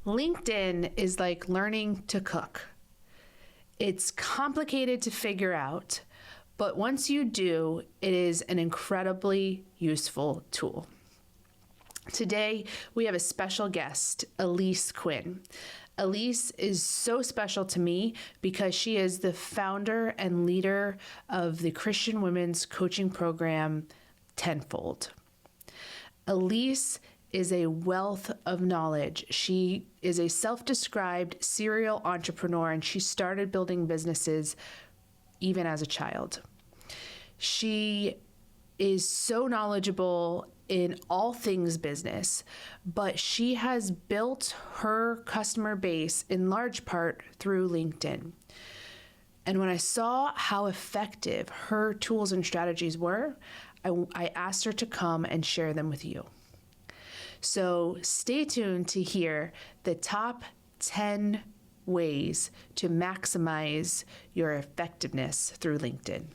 LinkedIn is like learning to cook. It's complicated to figure out, but once you do, it is an incredibly useful tool. Today, we have a special guest, Alyse Quinn. Alyse is so special to me because she is the founder and leader of the Christian women's coaching program, Tenfold. Alyse is a wealth of knowledge. She is a self-described serial entrepreneur, and she started building businesses even as a child. She is so knowledgeable in all things business, but she has built her customer base in large part through LinkedIn. And when I saw how effective her tools and strategies were, I asked her to come and share them with you. So stay tuned to hear the top 10 ways to maximize your effectiveness through LinkedIn.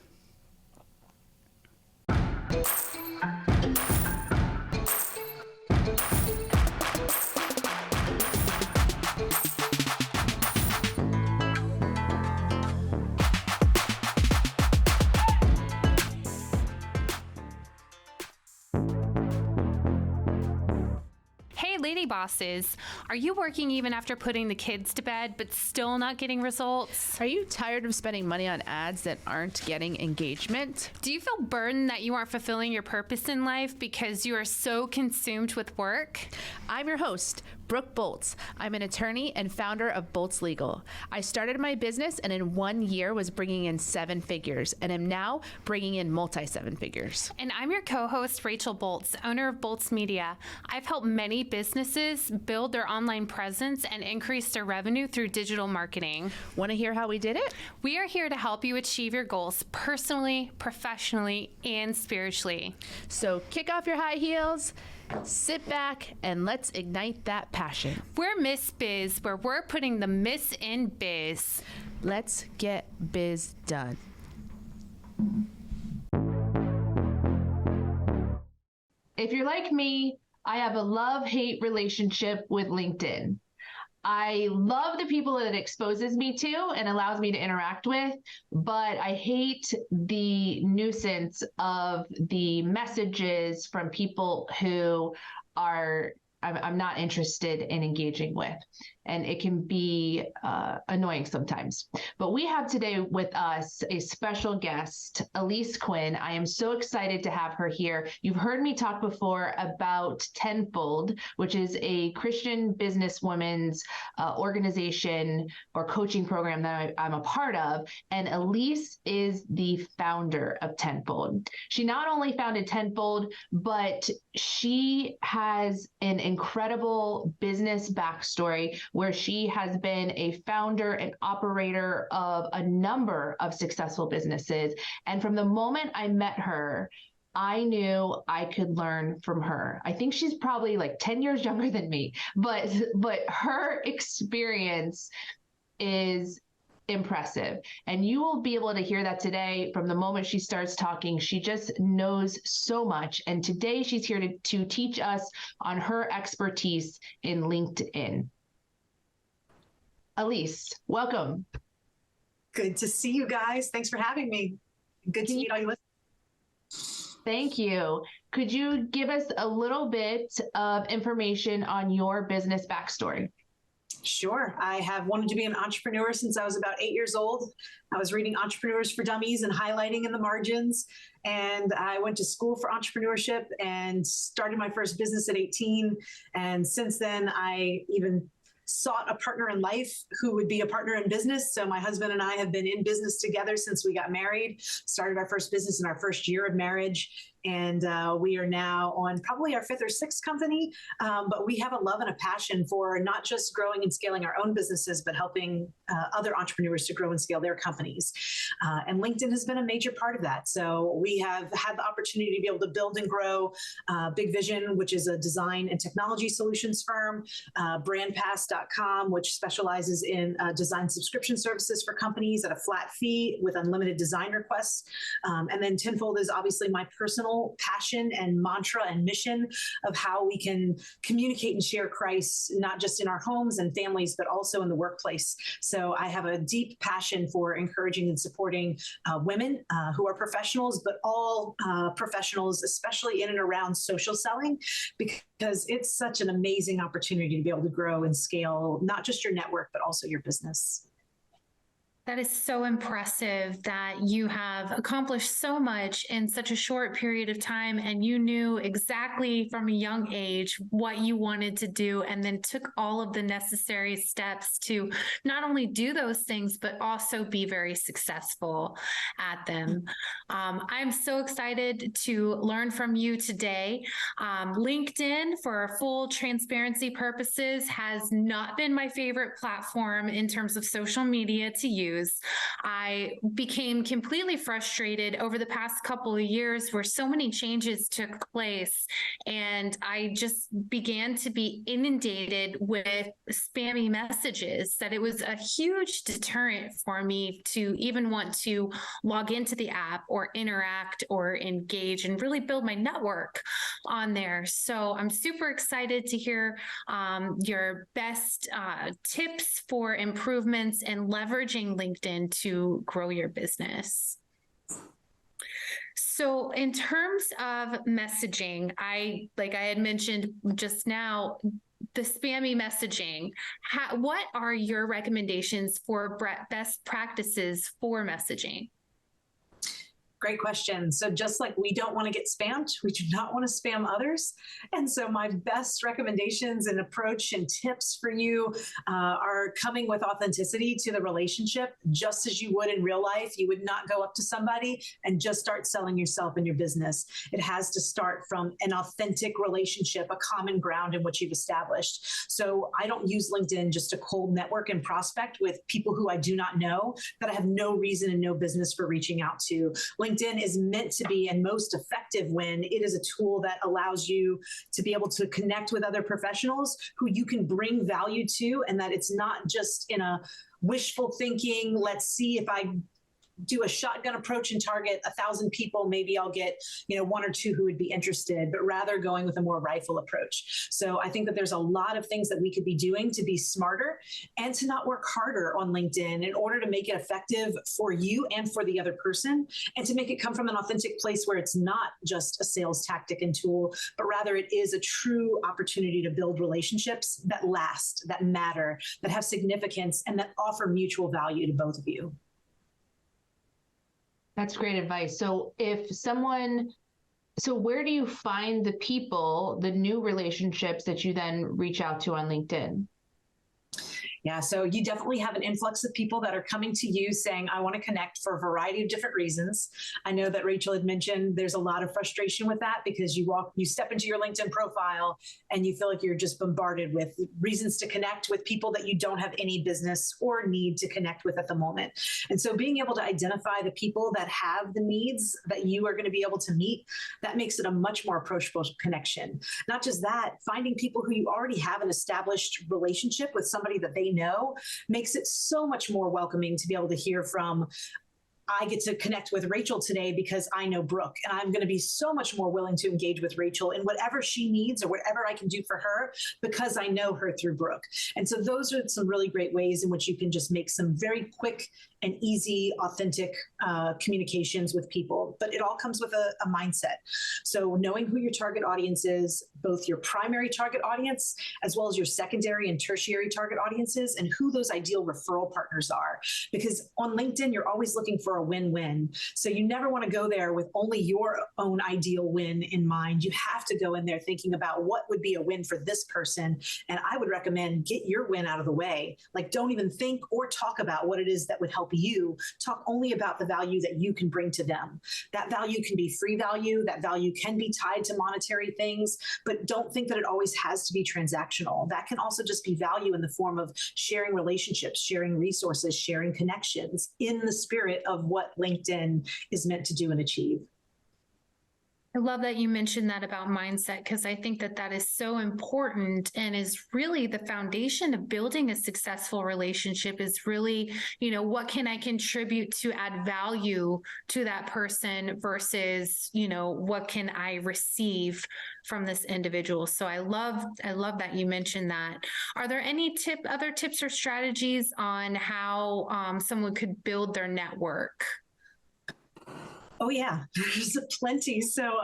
Lady bosses, are you working even after putting the kids to bed but still not getting results? Are you tired of spending money on ads that aren't getting engagement? Do you feel burdened that you aren't fulfilling your purpose in life because you are so consumed with work? I'm your host, Brooke Boltz. I'm an attorney and founder of Boltz Legal. I started my business and in 1 year was bringing in 7 figures and am now bringing in multi-7 figures. And I'm your co-host, Rachel Boltz, owner of Boltz Media. I've helped many businesses build their online presence and increase their revenue through digital marketing. Want to hear how we did it? We are here to help you achieve your goals personally, professionally, and spiritually. So kick off your high heels, sit back, and let's ignite that passion. We're Miss Biz, where we're putting the miss in biz. Let's get biz done. If you're like me, I have a love-hate relationship with LinkedIn. I love the people that it exposes me to and allows me to interact with, but I hate the nuisance of the messages from people who I'm not interested in engaging with. And it can be annoying sometimes. But we have today with us a special guest, Alyse Quinn. I am so excited to have her here. You've heard me talk before about Tenfold, which is a Christian businesswoman's organization or coaching program that I'm a part of. And Alyse is the founder of Tenfold. She not only founded Tenfold, but she has an incredible business backstory where she has been a founder and operator of a number of successful businesses. And from the moment I met her, I knew I could learn from her. I think she's probably like 10 years younger than me, but her experience is impressive. And you will be able to hear that today. From the moment she starts talking, she just knows so much. And today she's here to teach us on her expertise in LinkedIn. Alyse, welcome. Good to see you guys. Thanks for having me. Good to meet all you listeners. Thank you. Could you give us a little bit of information on your business backstory? Sure. I have wanted to be an entrepreneur since I was about 8 years old. I was reading Entrepreneurs for Dummies and highlighting in the margins. And I went to school for entrepreneurship and started my first business at 18. And since then, I even sought a partner in life who would be a partner in business. So my husband and I have been in business together since we got married, started our first business in our first year of marriage. And we are now on probably our 5th or 6th company. But we have a love and a passion for not just growing and scaling our own businesses, but helping other entrepreneurs to grow and scale their companies. And LinkedIn has been a major part of that. So we have had the opportunity to be able to build and grow Big Vision, which is a design and technology solutions firm, brandpass.com, which specializes in design subscription services for companies at a flat fee with unlimited design requests. And then Tenfold is obviously my personal personal passion and mantra and mission of how we can communicate and share Christ, not just in our homes and families, but also in the workplace. So I have a deep passion for encouraging and supporting women who are professionals, but all professionals, especially in and around social selling, because it's such an amazing opportunity to be able to grow and scale, not just your network, but also your business. That is so impressive that you have accomplished so much in such a short period of time, and you knew exactly from a young age what you wanted to do, and then took all of the necessary steps to not only do those things, but also be very successful at them. I'm so excited to learn from you today. LinkedIn, for full transparency purposes, has not been my favorite platform in terms of social media to use. I became completely frustrated over the past couple of years where so many changes took place, and I just began to be inundated with spammy messages that it was a huge deterrent for me to even want to log into the app or interact or engage and really build my network on there. So I'm super excited to hear your best tips for improvements and leveraging LinkedIn to grow your business. So in terms of messaging, like I had mentioned just now, the spammy messaging, what are your recommendations for best practices for messaging? Great question. So just like we don't want to get spammed, we do not want to spam others. And so my best recommendations and approach and tips for you are coming with authenticity to the relationship, just as you would in real life. You would not go up to somebody and just start selling yourself and your business. It has to start from an authentic relationship, a common ground in which you've established. So I don't use LinkedIn just to cold network and prospect with people who I do not know, that I have no reason and no business for reaching out to. LinkedIn is meant to be and most effective when it is a tool that allows you to be able to connect with other professionals who you can bring value to, and that it's not just in a wishful thinking, let's see if I do a shotgun approach and target 1,000 people, maybe I'll get, one or two who would be interested, but rather going with a more rifle approach. So I think that there's a lot of things that we could be doing to be smarter and to not work harder on LinkedIn in order to make it effective for you and for the other person, and to make it come from an authentic place where it's not just a sales tactic and tool, but rather it is a true opportunity to build relationships that last, that matter, that have significance, and that offer mutual value to both of you. That's great advice. So where do you find the people, the new relationships that you then reach out to on LinkedIn? Yeah, so you definitely have an influx of people that are coming to you saying, I want to connect for a variety of different reasons. I know that Rachel had mentioned there's a lot of frustration with that because you step into your LinkedIn profile and you feel like you're just bombarded with reasons to connect with people that you don't have any business or need to connect with at the moment. And so being able to identify the people that have the needs that you are going to be able to meet, that makes it a much more approachable connection. Not just that, finding people who you already have an established relationship with, somebody that they know, makes it so much more welcoming to be able to hear from, I get to connect with Rachel today because I know Brooke, and I'm going to be so much more willing to engage with Rachel in whatever she needs or whatever I can do for her because I know her through Brooke. And so those are some really great ways in which you can just make some very quick and easy, authentic communications with people. But it all comes with a mindset. So knowing who your target audience is, both your primary target audience, as well as your secondary and tertiary target audiences, and who those ideal referral partners are. Because on LinkedIn, you're always looking for a win-win. So you never want to go there with only your own ideal win in mind. You have to go in there thinking about what would be a win for this person. And I would recommend get your win out of the way. Like, don't even think or talk about what it is that would help you. Talk only about the value that you can bring to them. That value can be free value. That value can be tied to monetary things, but don't think that it always has to be transactional. That can also just be value in the form of sharing relationships, sharing resources, sharing connections in the spirit of what LinkedIn is meant to do and achieve. I love that you mentioned that about mindset, because I think that that is so important and is really the foundation of building a successful relationship is really, what can I contribute to add value to that person versus, what can I receive from this individual. So I love that you mentioned that. Are there any other tips or strategies on how someone could build their network? Oh yeah, there's plenty. So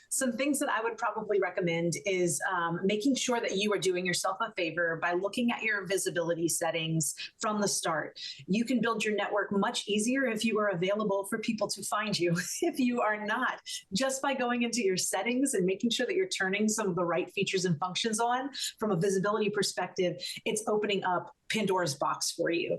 some things that I would probably recommend is making sure that you are doing yourself a favor by looking at your visibility settings from the start. You can build your network much easier if you are available for people to find you. If you are not, just by going into your settings and making sure that you're turning some of the right features and functions on from a visibility perspective, it's opening up Pandora's box for you.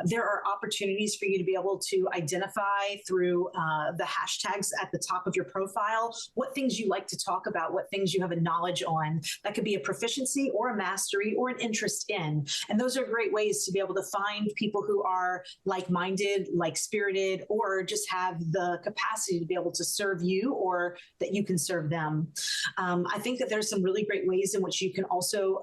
There are opportunities for you to be able to identify through the hashtags at the top of your profile what things you like to talk about, what things you have a knowledge on. That could be a proficiency or a mastery or an interest in. And those are great ways to be able to find people who are like-minded, like-spirited, or just have the capacity to be able to serve you or that you can serve them. I think that there's some really great ways in which you can also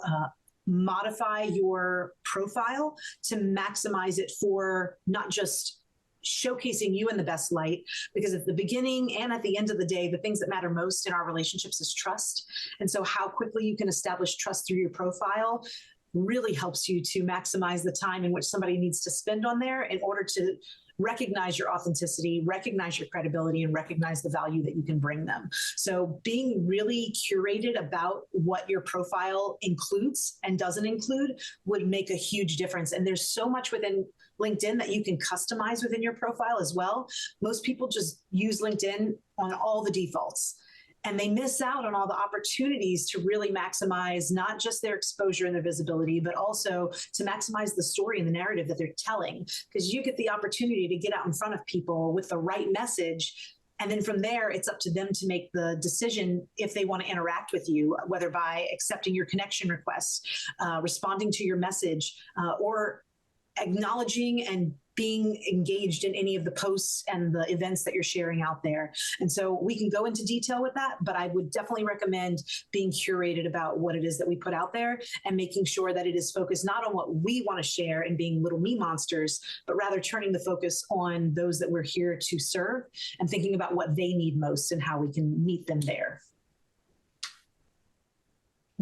modify your profile to maximize it for not just showcasing you in the best light, because at the beginning and at the end of the day, the things that matter most in our relationships is trust. And so how quickly you can establish trust through your profile really helps you to maximize the time in which somebody needs to spend on there in order to recognize your authenticity, recognize your credibility, and recognize the value that you can bring them. So being really curated about what your profile includes and doesn't include would make a huge difference. And there's so much within LinkedIn that you can customize within your profile as well. Most people just use LinkedIn on all the defaults, and they miss out on all the opportunities to really maximize not just their exposure and their visibility, but also to maximize the story and the narrative that they're telling. Because you get the opportunity to get out in front of people with the right message. And then from there, it's up to them to make the decision if they want to interact with you, whether by accepting your connection requests, responding to your message, or acknowledging and being engaged in any of the posts and the events that you're sharing out there. And so we can go into detail with that, but I would definitely recommend being curated about what it is that we put out there and making sure that it is focused not on what we want to share and being little me monsters, but rather turning the focus on those that we're here to serve and thinking about what they need most and how we can meet them there.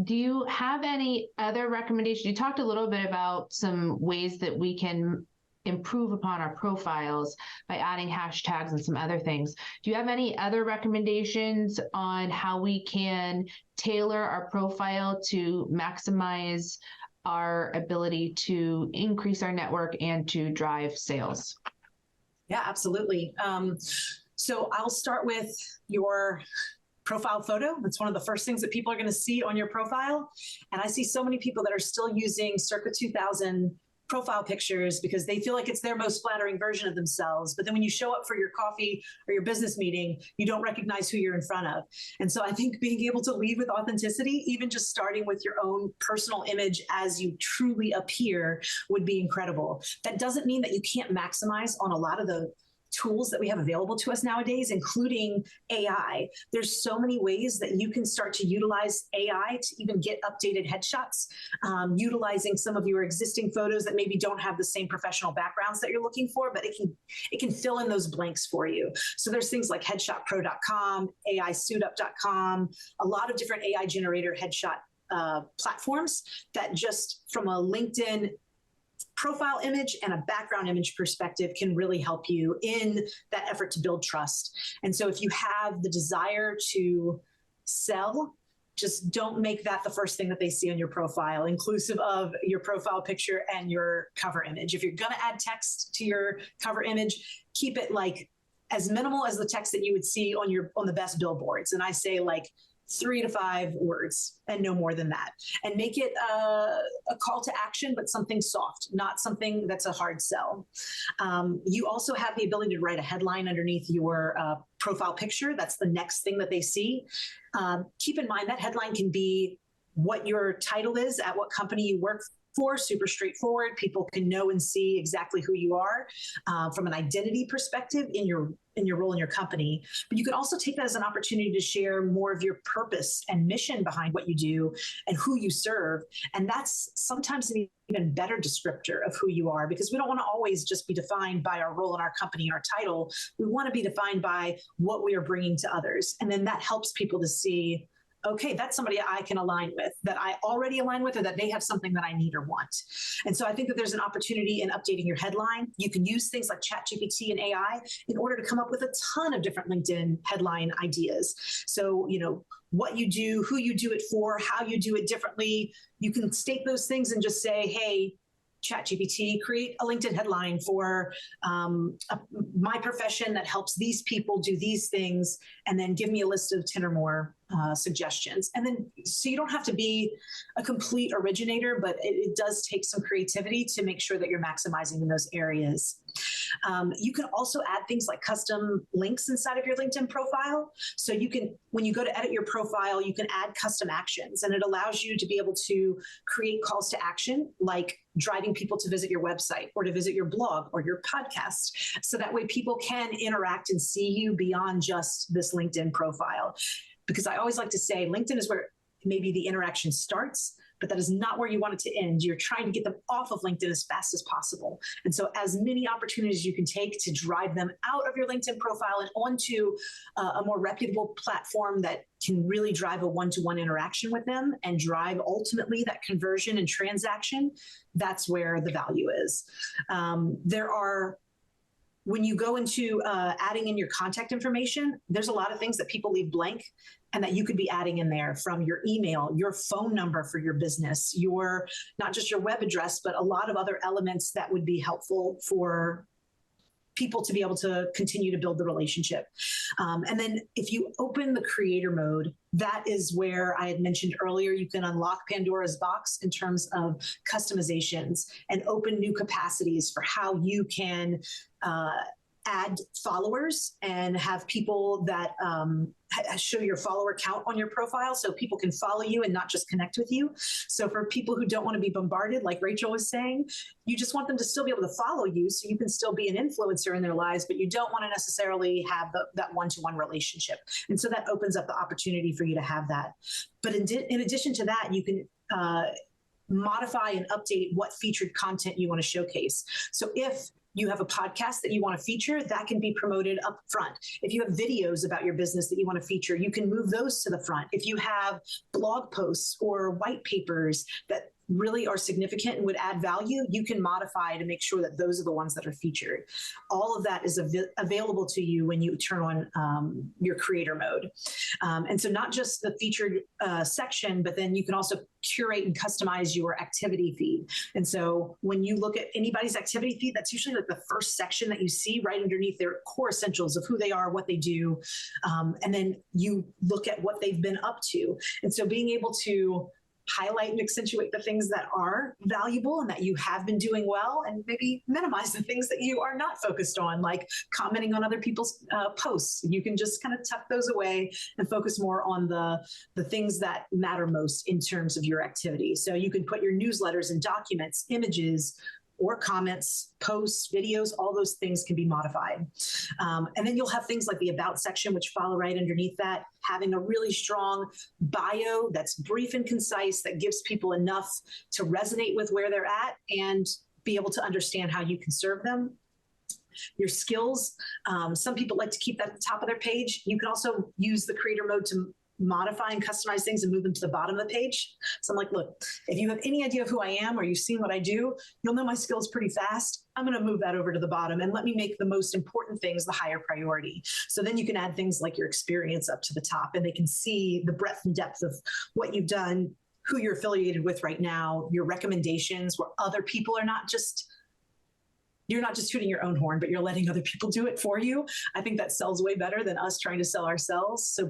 Do you have any other recommendations? You talked a little bit about some ways that we can improve upon our profiles by adding hashtags and some other things. Do you have any other recommendations on how we can tailor our profile to maximize our ability to increase our network and to drive sales? Yeah, absolutely. So I'll start with your profile photo. That's one of the first things that people are going to see on your profile. And I see so many people that are still using circa 2000 profile pictures because they feel like it's their most flattering version of themselves. But then when you show up for your coffee or your business meeting, you don't recognize who you're in front of. And so I think being able to lead with authenticity, even just starting with your own personal image as you truly appear, would be incredible. That doesn't mean that you can't maximize on a lot of the tools that we have available to us nowadays, including AI. There's so many ways that you can start to utilize AI to even get updated headshots, utilizing some of your existing photos that maybe don't have the same professional backgrounds that you're looking for, but it can fill in those blanks for you. So there's things like headshotpro.com, AIsuitup.com, a lot of different AI generator headshot platforms that just from a LinkedIn profile image and a background image perspective can really help you in that effort to build trust. And so if you have the desire to sell, just don't make that the first thing that they see on your profile, inclusive of your profile picture and your cover image. If you're going to add text to your cover image, keep it like as minimal as the text that you would see on the best billboards. And I say like 3 to 5 words and no more than that. And make it a call to action, but something soft, not something that's a hard sell. You also have the ability to write a headline underneath your profile picture. That's the next thing that they see. Keep in mind that headline can be what your title is at what company you work for. Super straightforward. People can know and see exactly who you are from an identity perspective in your role in your company. But you can also take that as an opportunity to share more of your purpose and mission behind what you do and who you serve. And that's sometimes an even better descriptor of who you are, because we don't want to always just be defined by our role in our company, our title. We want to be defined by what we are bringing to others. And then that helps people to see, okay, that's somebody I can align with, that I already align with, or that they have something that I need or want. And so I think that there's an opportunity in updating your headline. You can use things like ChatGPT and AI in order to come up with a ton of different LinkedIn headline ideas. So, what you do, who you do it for, how you do it differently. You can state those things and just say, hey, ChatGPT, create a LinkedIn headline for my profession that helps these people do these things, and then give me a list of 10 or more suggestions. And then, so you don't have to be a complete originator, but it does take some creativity to make sure that you're maximizing in those areas. You can also add things like custom links inside of your LinkedIn profile. So you can, when you go to edit your profile, you can add custom actions, and it allows you to be able to create calls to action, like driving people to visit your website or to visit your blog or your podcast. So that way people can interact and see you beyond just this LinkedIn profile. Because I always like to say LinkedIn is where maybe the interaction starts, but that is not where you want it to end. You're trying to get them off of LinkedIn as fast as possible. And so as many opportunities you can take to drive them out of your LinkedIn profile and onto a more reputable platform that can really drive a one-to-one interaction with them and drive ultimately that conversion and transaction, that's where the value is. When you go into adding in your contact information, there's a lot of things that people leave blank and that you could be adding in there, from your email, your phone number for your business, your, not just your web address, but a lot of other elements that would be helpful for people to be able to continue to build the relationship. And then if you open the creator mode, that is where I had mentioned earlier, you can unlock Pandora's box in terms of customizations and open new capacities for how you can add followers and have people that show your follower count on your profile, so people can follow you and not just connect with you. So for people who don't want to be bombarded, like Rachel was saying, you just want them to still be able to follow you, so you can still be an influencer in their lives, but you don't want to necessarily have that one-to-one relationship. And so that opens up the opportunity for you to have that. But in addition to that, you can modify and update what featured content you want to showcase. So if you have a podcast that you want to feature, that can be promoted up front. If you have videos about your business that you want to feature, you can move those to the front. If you have blog posts or white papers that really are significant and would add value, you can modify to make sure that those are the ones that are featured. All of that is available to you when you turn on your creator mode. And so not just the featured section, but then you can also curate and customize your activity feed. And so when you look at anybody's activity feed, that's usually like the first section that you see right underneath their core essentials of who they are, what they do. And then you look at what they've been up to. And so being able to highlight and accentuate the things that are valuable and that you have been doing well, and maybe minimize the things that you are not focused on, like commenting on other people's posts. You can just kind of tuck those away and focus more on the things that matter most in terms of your activity. So you can put your newsletters and documents, images, or comments, posts, videos, all those things can be modified. And then you'll have things like the About section, which follow right underneath that, having a really strong bio that's brief and concise, that gives people enough to resonate with where they're at and be able to understand how you can serve them. Your skills, some people like to keep that at the top of their page. You can also use the creator mode to modify and customize things and move them to the bottom of the page. So I'm like, look, if you have any idea of who I am or you've seen what I do, you'll know my skills pretty fast. I'm going to move that over to the bottom and let me make the most important things the higher priority. So then you can add things like your experience up to the top, and they can see the breadth and depth of what you've done, who you're affiliated with right now, your recommendations, where other people are not just, you're not just tooting your own horn, but you're letting other people do it for you. I think that sells way better than us trying to sell ourselves. So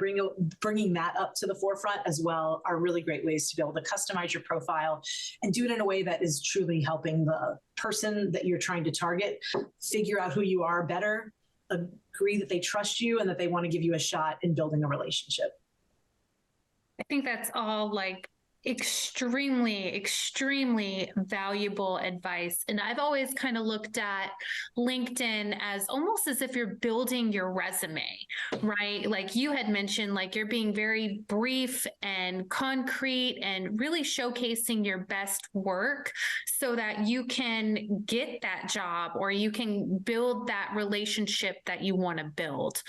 bringing that up to the forefront as well are really great ways to be able to customize your profile and do it in a way that is truly helping the person that you're trying to target figure out who you are better, agree that they trust you, and that they want to give you a shot in building a relationship. I think that's all like extremely, extremely valuable advice. And I've always kind of looked at LinkedIn as almost as if you're building your resume, right? Like you had mentioned, like you're being very brief and concrete and really showcasing your best work so that you can get that job or you can build that relationship that you want to build.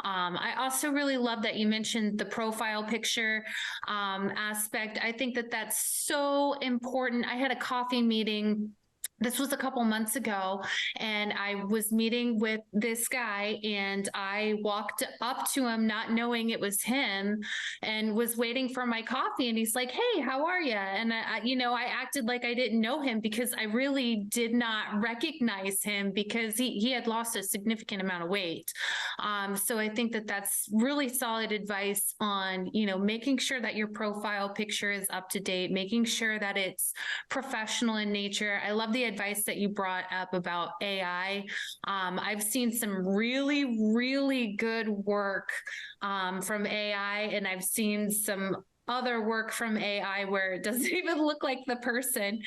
I also really love that you mentioned the profile picture aspect. I think that that's so important. I had a coffee meeting. This was a couple months ago, and I was meeting with this guy, and I walked up to him not knowing it was him and was waiting for my coffee. And he's like, "Hey, how are you?" And I acted like I didn't know him because I really did not recognize him because he had lost a significant amount of weight. So I think that that's really solid advice on, making sure that your profile picture is up to date, making sure that it's professional in nature. I love the advice that you brought up about AI. I've seen some really, really good work from AI, and I've seen some other work from AI where it doesn't even look like the person.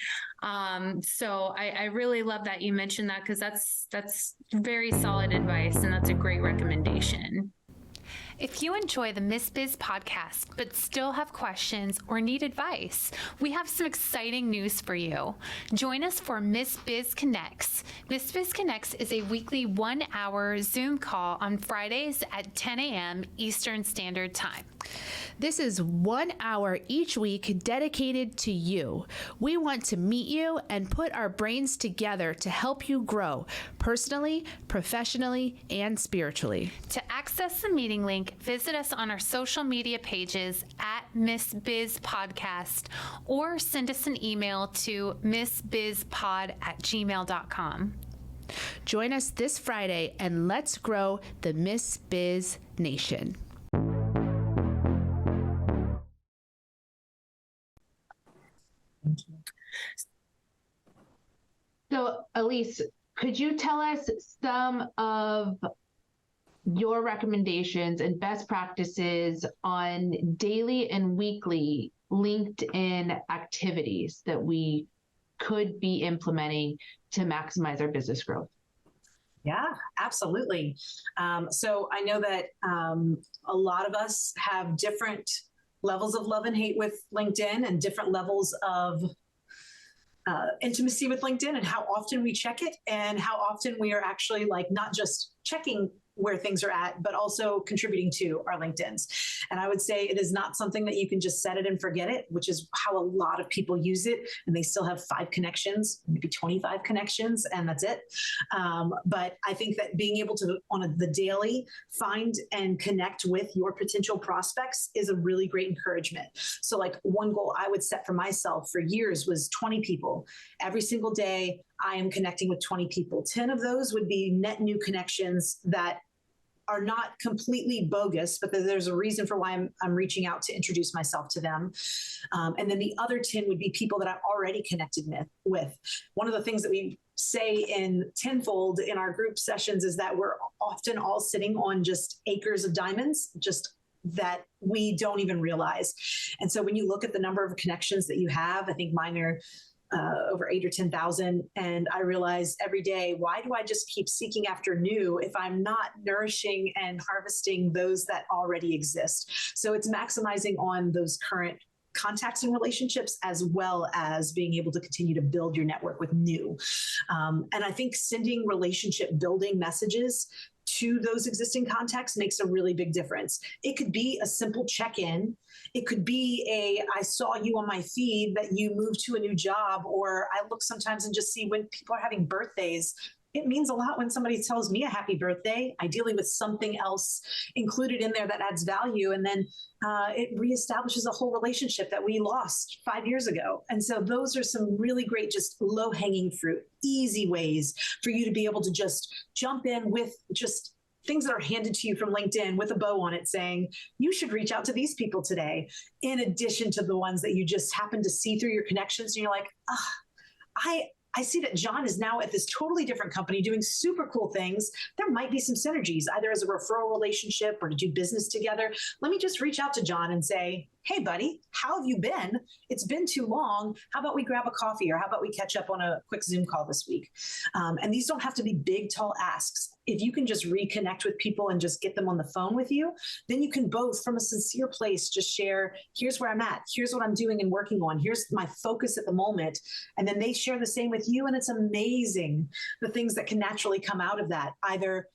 So I really love that you mentioned that because that's very solid advice, and that's a great recommendation. If you enjoy the Miss Biz podcast, but still have questions or need advice, we have some exciting news for you. Join us for Miss Biz Connects. Miss Biz Connects is a weekly 1-hour Zoom call on Fridays at 10 a.m. Eastern Standard Time. This is 1 hour each week dedicated to you. We want to meet you and put our brains together to help you grow personally, professionally, and spiritually. To access the meeting link, visit us on our social media pages at Miss Biz Podcast or send us an email to missbizpod@gmail.com. Join us this Friday and let's grow the Miss Biz Nation. So, Alyse, could you tell us some of your recommendations and best practices on daily and weekly LinkedIn activities that we could be implementing to maximize our business growth? Yeah, absolutely. So I know that a lot of us have different levels of love and hate with LinkedIn and different levels of intimacy with LinkedIn and how often we check it and how often we are actually not just checking where things are at, but also contributing to our LinkedIns. And I would say it is not something that you can just set it and forget it, which is how a lot of people use it. And they still have 5 connections, maybe 25 connections, and that's it. But I think that being able to, on the daily, find and connect with your potential prospects is a really great encouragement. So one goal I would set for myself for years was 20 people. Every single day, I am connecting with 20 people. 10 of those would be net new connections that are not completely bogus, but there's a reason for why I'm reaching out to introduce myself to them. And then the other 10 would be people that I'm already connected with. One of the things that we say in Tenfold in our group sessions is that we're often all sitting on just acres of diamonds, just that we don't even realize. And so when you look at the number of connections that you have, I think mine are over 8 or 10,000. And I realize every day, why do I just keep seeking after new if I'm not nourishing and harvesting those that already exist? So it's maximizing on those current contacts and relationships, as well as being able to continue to build your network with new. And I think sending relationship building messages to those existing contacts makes a really big difference. It could be a simple check-in. It could be I saw you on my feed that you moved to a new job, or I look sometimes and just see when people are having birthdays. It means a lot when somebody tells me a happy birthday, ideally with something else included in there that adds value. And then it reestablishes a whole relationship that we lost 5 years ago. And so those are some really great, just low hanging fruit, easy ways for you to be able to just jump in with just things that are handed to you from LinkedIn with a bow on it saying, you should reach out to these people today, in addition to the ones that you just happen to see through your connections. And you're like, I see that John is now at this totally different company doing super cool things. There might be some synergies, either as a referral relationship or to do business together. Let me just reach out to John and say, hey, buddy, how have you been? It's been too long. How about we grab a coffee, or how about we catch up on a quick Zoom call this week? And these don't have to be big, tall asks. If you can just reconnect with people and just get them on the phone with you, then you can both, from a sincere place, just share, here's where I'm at, here's what I'm doing and working on, here's my focus at the moment. And then they share the same with you. And it's amazing the things that can naturally come out of that. Either,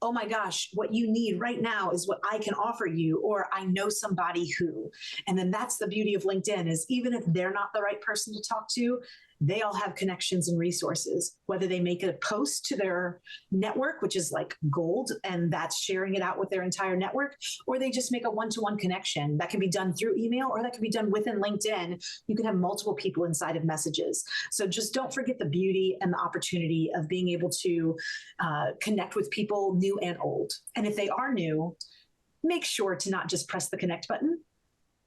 oh my gosh, what you need right now is what I can offer you, or I know somebody who. And then that's the beauty of LinkedIn, is even if they're not the right person to talk to, they all have connections and resources, whether they make a post to their network, which is like gold, and that's sharing it out with their entire network, or they just make a one-to-one connection. That can be done through email, or that can be done within LinkedIn. You can have multiple people inside of messages. So just don't forget the beauty and the opportunity of being able to connect with people new and old. And if they are new, make sure to not just press the connect button.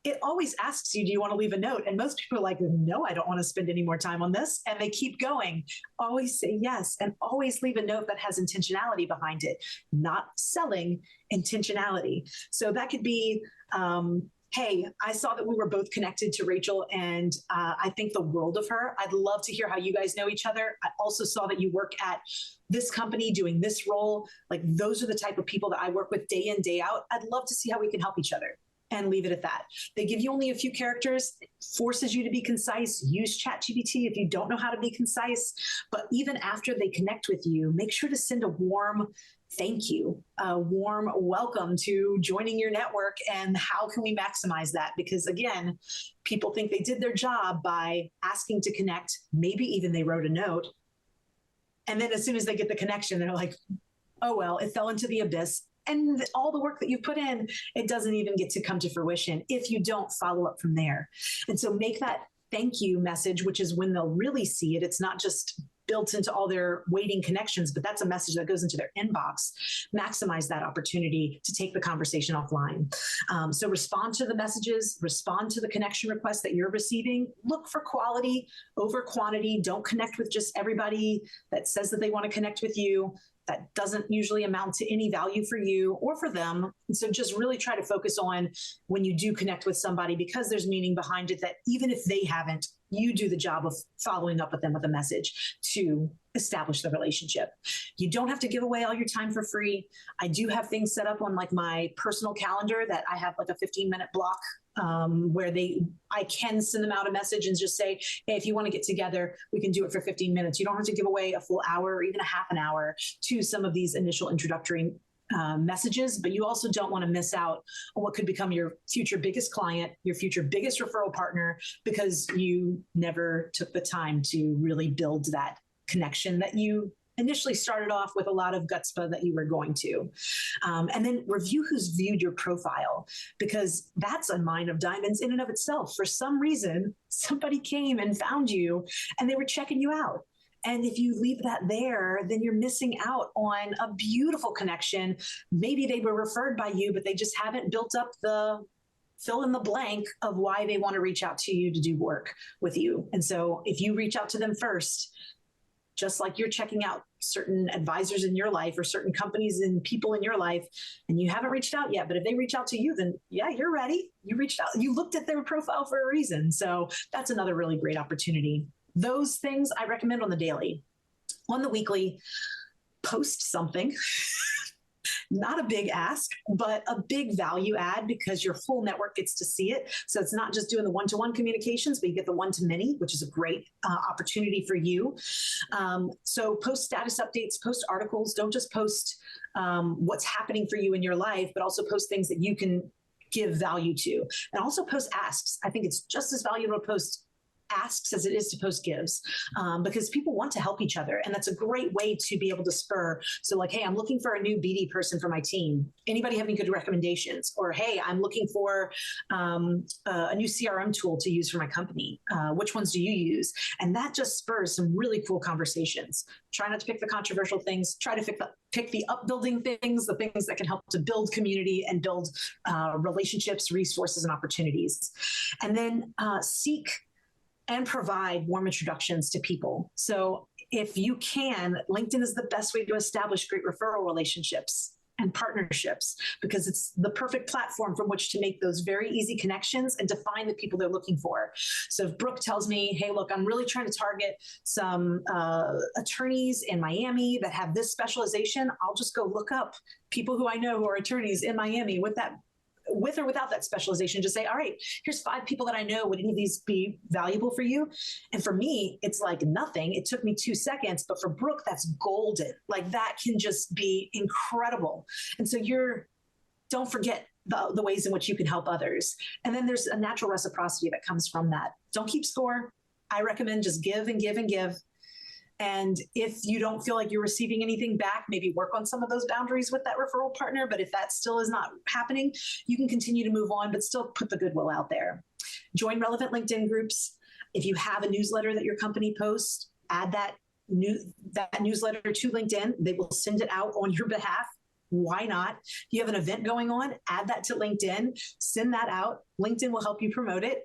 It always asks you, do you want to leave a note? And most people are like, no, I don't want to spend any more time on this. And they keep going. Always say yes, and always leave a note that has intentionality behind it, not selling, intentionality. So that could be, hey, I saw that we were both connected to Rachel, and I think the world of her. I'd love to hear how you guys know each other. I also saw that you work at this company doing this role. Like, those are the type of people that I work with day in, day out. I'd love to see how we can help each other. And leave it at that. They give you only a few characters, forces you to be concise. Use ChatGPT if you don't know how to be concise. But even after they connect with you, make sure to send a warm thank you, a warm welcome to joining your network, and how can we maximize that? Because again, people think they did their job by asking to connect. Maybe even they wrote a note. And then as soon as they get the connection, they're like, oh, well, it fell into the abyss. And all the work that you've put in, it doesn't even get to come to fruition if you don't follow up from there. And so make that thank you message, which is when they'll really see it. It's not just built into all their waiting connections, but that's a message that goes into their inbox. Maximize that opportunity to take the conversation offline. So respond to the messages, respond to the connection requests that you're receiving. Look for quality over quantity. Don't connect with just everybody that says that they want to connect with you. That doesn't usually amount to any value for you or for them. And so just really try to focus on when you do connect with somebody, because there's meaning behind it, that even if they haven't, you do the job of following up with them with a message to establish the relationship. You don't have to give away all your time for free. I do have things set up on like my personal calendar that I have like a 15-minute block where I can send them out a message and just say, hey, if you want to get together, we can do it for 15 minutes. You don't have to give away a full hour or even a half an hour to some of these initial introductory messages, but you also don't want to miss out on what could become your future biggest client, your future biggest referral partner, because you never took the time to really build that connection that you initially started off with a lot of gutspa that you were going to. And then review who's viewed your profile, because that's a mine of diamonds in and of itself. For some reason, somebody came and found you and they were checking you out. And if you leave that there, then you're missing out on a beautiful connection. Maybe they were referred by you, but they just haven't built up the fill in the blank of why they want to reach out to you to do work with you. And so if you reach out to them first, just like you're checking out certain advisors in your life or certain companies and people in your life, and you haven't reached out yet, but if they reach out to you, then yeah, you're ready. You reached out, you looked at their profile for a reason. So that's another really great opportunity. Those things I recommend on the daily. On the weekly, post something. Not a big ask, but a big value add, because your whole network gets to see it. So it's not just doing the one-to-one communications, but you get the one-to-many, which is a great opportunity for you. So post status updates, post articles. Don't just post what's happening for you in your life, but also post things that you can give value to. And also post asks. I think it's just as valuable to post asks as it is to post gives, because people want to help each other. And that's a great way to be able to spur. So like, hey, I'm looking for a new BD person for my team. Anybody have any good recommendations? Or, hey, I'm looking for a new CRM tool to use for my company. Which ones do you use? And that just spurs some really cool conversations. Try not to pick the controversial things. Try to pick the upbuilding things, the things that can help to build community and build relationships, resources, and opportunities. And then seek and provide warm introductions to people. So if you can, LinkedIn is the best way to establish great referral relationships. and partnerships, because it's the perfect platform from which to make those very easy connections and to find the people they're looking for. So if Brooke tells me, hey, look, I'm really trying to target some attorneys in Miami that have this specialization, I'll just go look up people who I know who are attorneys in Miami with or without that specialization. Just say, all right, here's 5 people that I know. Would any of these be valuable for you? And for me, it's like nothing. It took me 2 seconds, but for Brooke, that's golden. Like that can just be incredible. And so don't forget the ways in which you can help others. And then there's a natural reciprocity that comes from that. Don't keep score. I recommend just give and give and give. And if you don't feel like you're receiving anything back, maybe work on some of those boundaries with that referral partner. But if that still is not happening, you can continue to move on, but still put the goodwill out there. Join relevant LinkedIn groups. If you have a newsletter that your company posts, add that newsletter to LinkedIn. They will send it out on your behalf. Why not? If you have an event going on, add that to LinkedIn, send that out. LinkedIn will help you promote it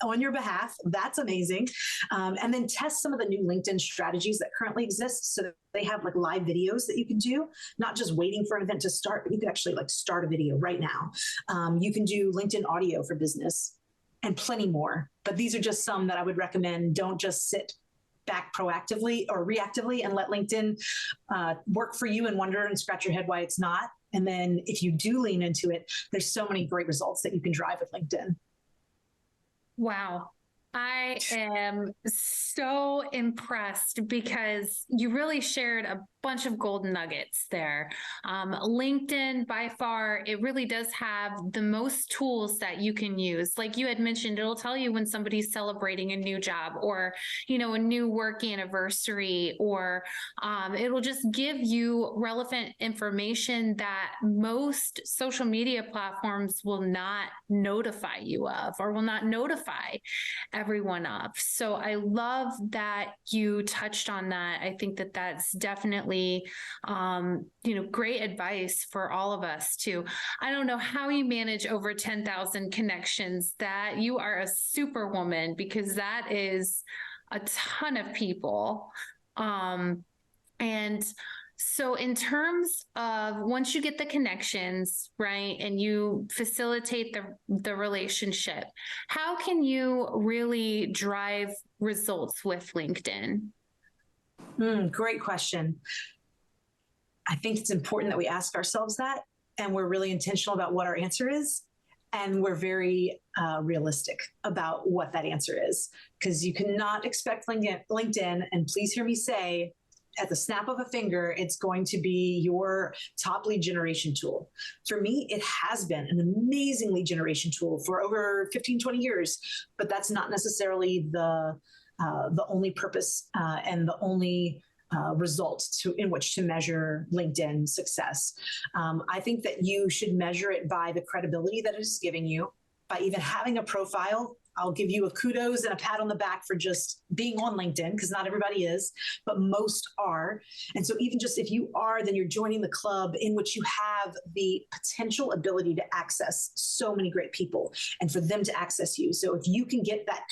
on your behalf. That's amazing. And then test some of the new LinkedIn strategies that currently exist. So that they have like live videos that you can do, not just waiting for an event to start, but you can actually like start a video right now. You can do LinkedIn audio for business and plenty more. But these are just some that I would recommend. Don't just sit back proactively or reactively and let LinkedIn work for you and wonder and scratch your head why it's not. And then if you do lean into it, there's so many great results that you can drive with LinkedIn. Wow. I am so impressed because you really shared a bunch of golden nuggets there. LinkedIn, by far, it really does have the most tools that you can use. Like you had mentioned, it'll tell you when somebody's celebrating a new job or, a new work anniversary, or it'll just give you relevant information that most social media platforms will not notify you of or will not notify everyone of. So I love that you touched on that. I think that that's definitely, great advice for all of us too. I don't know how you manage over 10,000 connections. That you are a superwoman, because that is a ton of people. And so in terms of once you get the connections, right, and you facilitate the relationship, how can you really drive results with LinkedIn? Great question. I think it's important that we ask ourselves that, and we're really intentional about what our answer is. And we're very realistic about what that answer is, because you cannot expect LinkedIn, and please hear me say, at the snap of a finger, it's going to be your top lead generation tool. For me, it has been an amazing lead generation tool for over 15, 20 years, but that's not necessarily the only purpose and the only result in which to measure LinkedIn success. I think that you should measure it by the credibility that it is giving you, by even having a profile. I'll give you a kudos and a pat on the back for just being on LinkedIn, because not everybody is, but most are. And so even just if you are, then you're joining the club in which you have the potential ability to access so many great people and for them to access you. So if you can get that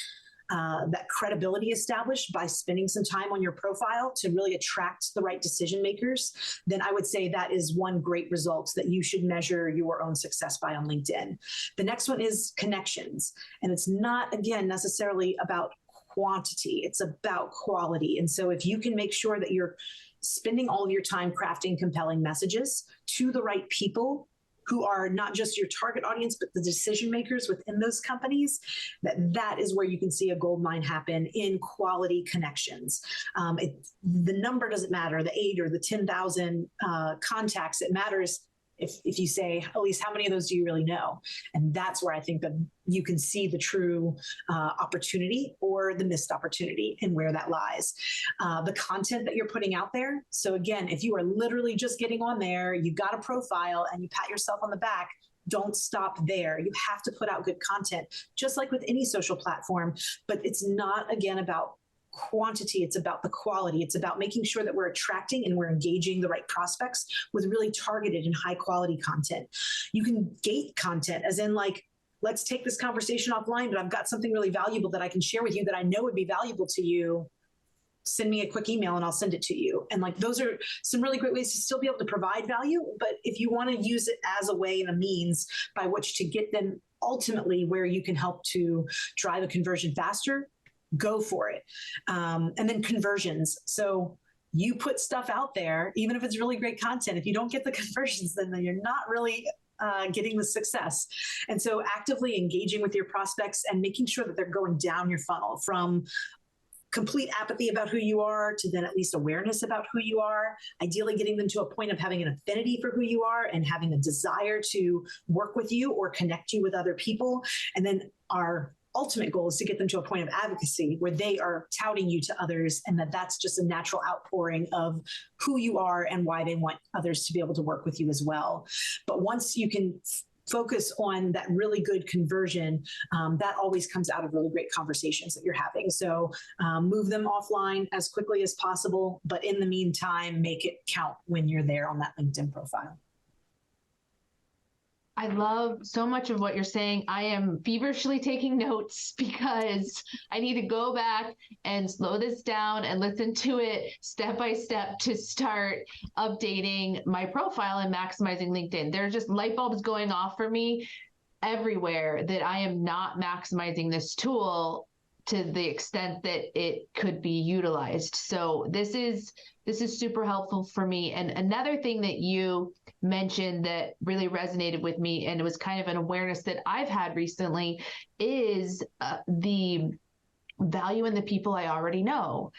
credibility established by spending some time on your profile to really attract the right decision makers, then I would say that is one great result that you should measure your own success by on LinkedIn. The next one is connections. And it's not, again, necessarily about quantity, it's about quality. And so if you can make sure that you're spending all of your time crafting compelling messages to the right people who are not just your target audience, but the decision makers within those companies, that is where you can see a gold mine happen in quality connections. The number doesn't matter, the 8 or the 10,000 contacts. It matters if you say, Alyse, how many of those do you really know? And that's where I think that you can see the true opportunity or the missed opportunity and where that lies. The content that you're putting out there. So again, if you are literally just getting on there, you've got a profile and you pat yourself on the back, don't stop there. You have to put out good content, just like with any social platform. But it's not, again, about quantity, it's about the quality. It's about making sure that we're attracting and we're engaging the right prospects with really targeted and high quality content. You can gate content, as in like, let's take this conversation offline, but I've got something really valuable that I can share with you that I know would be valuable to you. send me a quick email and I'll send it to you. And like, those are some really great ways to still be able to provide value. But if you want to use it as a way and a means by which to get them ultimately where you can help to drive a conversion faster, go for it. And then conversions. So you put stuff out there, even if it's really great content, if you don't get the conversions, then you're not really getting the success. And so actively engaging with your prospects and making sure that they're going down your funnel from complete apathy about who you are to then at least awareness about who you are, ideally getting them to a point of having an affinity for who you are and having a desire to work with you or connect you with other people. And then our ultimate goal is to get them to a point of advocacy where they are touting you to others, and that's just a natural outpouring of who you are and why they want others to be able to work with you as well. But once you can focus on that really good conversion, that always comes out of really great conversations that you're having. So move them offline as quickly as possible, but in the meantime, make it count when you're there on that LinkedIn profile. I love so much of what you're saying. I am feverishly taking notes because I need to go back and slow this down and listen to it step by step to start updating my profile and maximizing LinkedIn. There are just light bulbs going off for me everywhere that I am not maximizing this tool to the extent that it could be utilized. So this is super helpful for me. And another thing that you mentioned that really resonated with me, and it was kind of an awareness that I've had recently, is the value in the people I already know.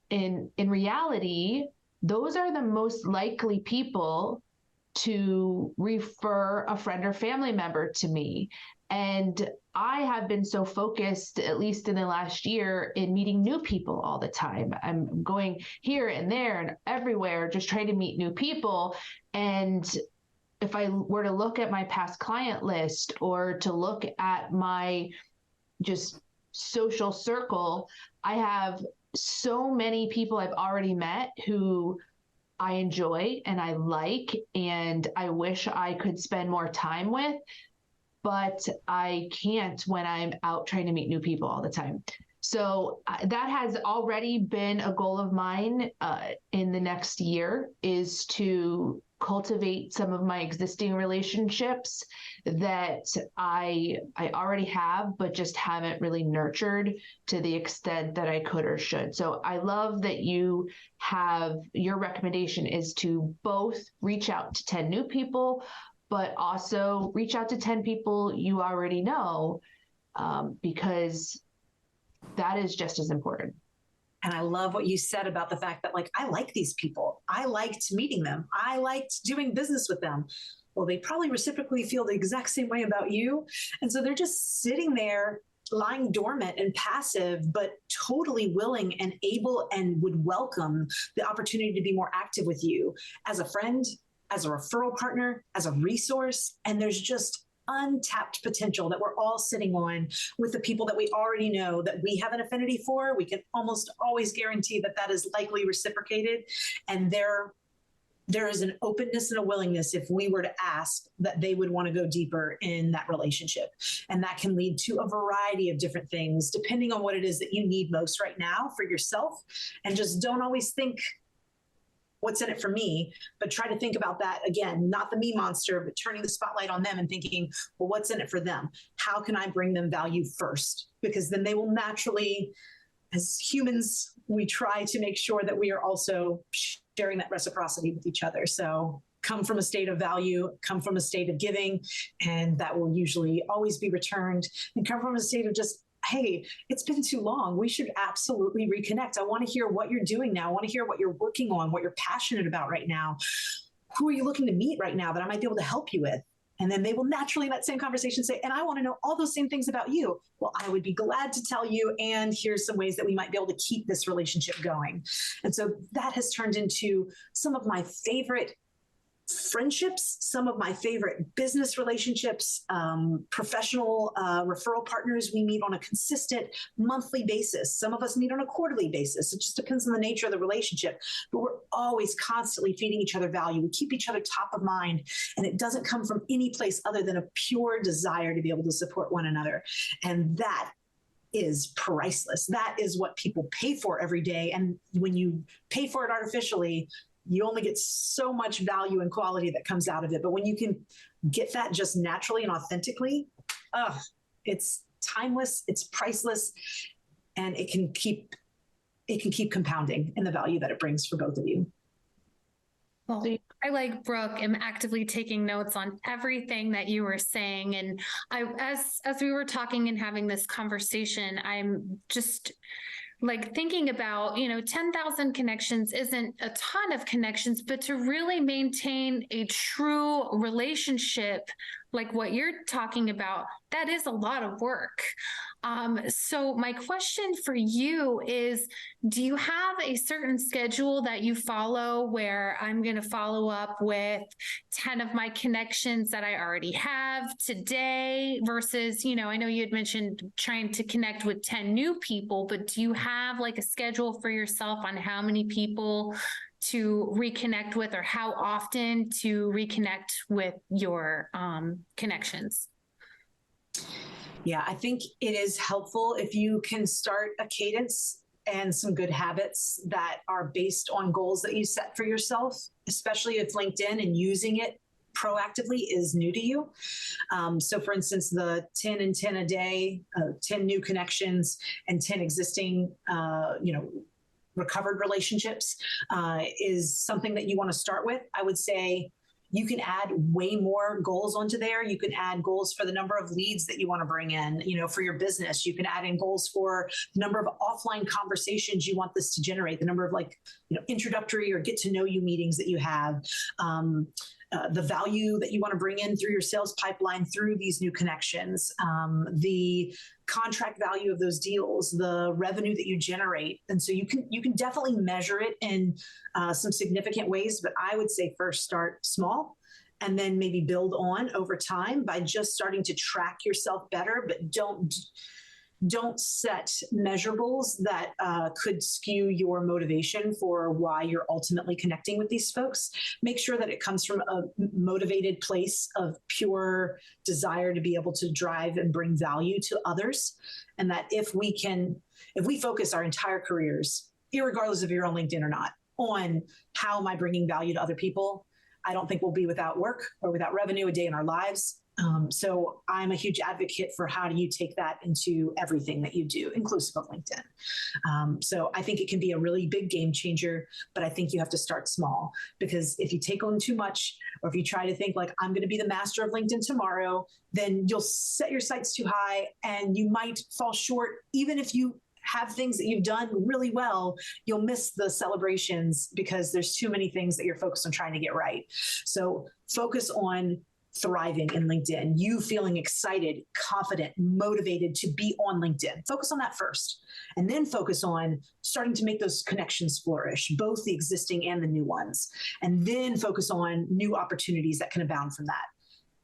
In reality, those are the most likely people to refer a friend or family member to me. And I have been so focused, at least in the last year, in meeting new people all the time. I'm going here and there and everywhere, just trying to meet new people. And if I were to look at my past client list or to look at my just social circle, I have so many people I've already met who I enjoy and I like, and I wish I could spend more time with, but I can't when I'm out trying to meet new people all the time. So that has already been a goal of mine in the next year, is to cultivate some of my existing relationships that I already have, but just haven't really nurtured to the extent that I could or should. So I love that you have, your recommendation is to both reach out to 10 new people, but also reach out to 10 people you already know, because that is just as important. And I love what you said about the fact that, like, I like these people. I liked meeting them. I liked doing business with them. Well, they probably reciprocally feel the exact same way about you. And so they're just sitting there lying dormant and passive, but totally willing and able and would welcome the opportunity to be more active with you as a friend, as a referral partner, as a resource. And there's just untapped potential that we're all sitting on with the people that we already know that we have an affinity for. We can almost always guarantee that that is likely reciprocated. And there is an openness and a willingness, if we were to ask, that they would want to go deeper in that relationship. And that can lead to a variety of different things, depending on what it is that you need most right now for yourself. And just don't always think, what's in it for me, but try to think about that again, not the me monster, but turning the spotlight on them and thinking, well, what's in it for them? How can I bring them value first? Because then they will naturally, as humans, we try to make sure that we are also sharing that reciprocity with each other. So come from a state of value, come from a state of giving, and that will usually always be returned, and come from a state of just, hey, it's been too long. We should absolutely reconnect. I want to hear what you're doing now. I want to hear what you're working on, what you're passionate about right now. Who are you looking to meet right now that I might be able to help you with? And then they will naturally in that same conversation say, and I want to know all those same things about you. Well, I would be glad to tell you, and here's some ways that we might be able to keep this relationship going. And so that has turned into some of my favorite friendships, some of my favorite business relationships, professional referral partners we meet on a consistent monthly basis. Some of us meet on a quarterly basis. It just depends on the nature of the relationship, but we're always constantly feeding each other value. We keep each other top of mind, and it doesn't come from any place other than a pure desire to be able to support one another. And that is priceless. That is what people pay for every day. And when you pay for it artificially, you only get so much value and quality that comes out of it. But when you can get that just naturally and authentically, it's timeless, it's priceless, and it can keep compounding in the value that it brings for both of you. Well, I, like Brooke, am actively taking notes on everything that you were saying. And as we were talking and having this conversation, I'm just like thinking about, 10,000 connections isn't a ton of connections, but to really maintain a true relationship like what you're talking about, that is a lot of work. So my question for you is, do you have a certain schedule that you follow where I'm going to follow up with 10 of my connections that I already have today versus, I know you had mentioned trying to connect with 10 new people, but do you have like a schedule for yourself on how many people to reconnect with or how often to reconnect with your connections? Yeah, I think it is helpful if you can start a cadence and some good habits that are based on goals that you set for yourself, especially if LinkedIn and using it proactively is new to you. So for instance, the 10 and 10 a day, 10 new connections and 10 existing, recovered relationships is something that you want to start with. I would say you can add way more goals onto there. You can add goals for the number of leads that you want to bring in, for your business. You can add in goals for the number of offline conversations you want this to generate, the number of introductory or get to know you meetings that you have, the value that you want to bring in through your sales pipeline through these new connections, the contract value of those deals, the revenue that you generate. And so you can definitely measure it in some significant ways, but I would say first start small and then maybe build on over time by just starting to track yourself better, but don't set measurables that could skew your motivation for why you're ultimately connecting with these folks. Make sure that it comes from a motivated place of pure desire to be able to drive and bring value to others. And that if we focus our entire careers, irregardless if you're on LinkedIn or not, on how am I bringing value to other people, I don't think we'll be without work or without revenue a day in our lives. So I'm a huge advocate for how do you take that into everything that you do, inclusive of LinkedIn. So I think it can be a really big game changer, but I think you have to start small, because if you take on too much, or if you try to think like I'm going to be the master of LinkedIn tomorrow, then you'll set your sights too high and you might fall short. Even if you have things that you've done really well, you'll miss the celebrations because there's too many things that you're focused on trying to get right. So focus on thriving in LinkedIn, you feeling excited, confident, motivated to be on LinkedIn. Focus on that first, and then focus on starting to make those connections flourish, both the existing and the new ones. And then focus on new opportunities that can abound from that.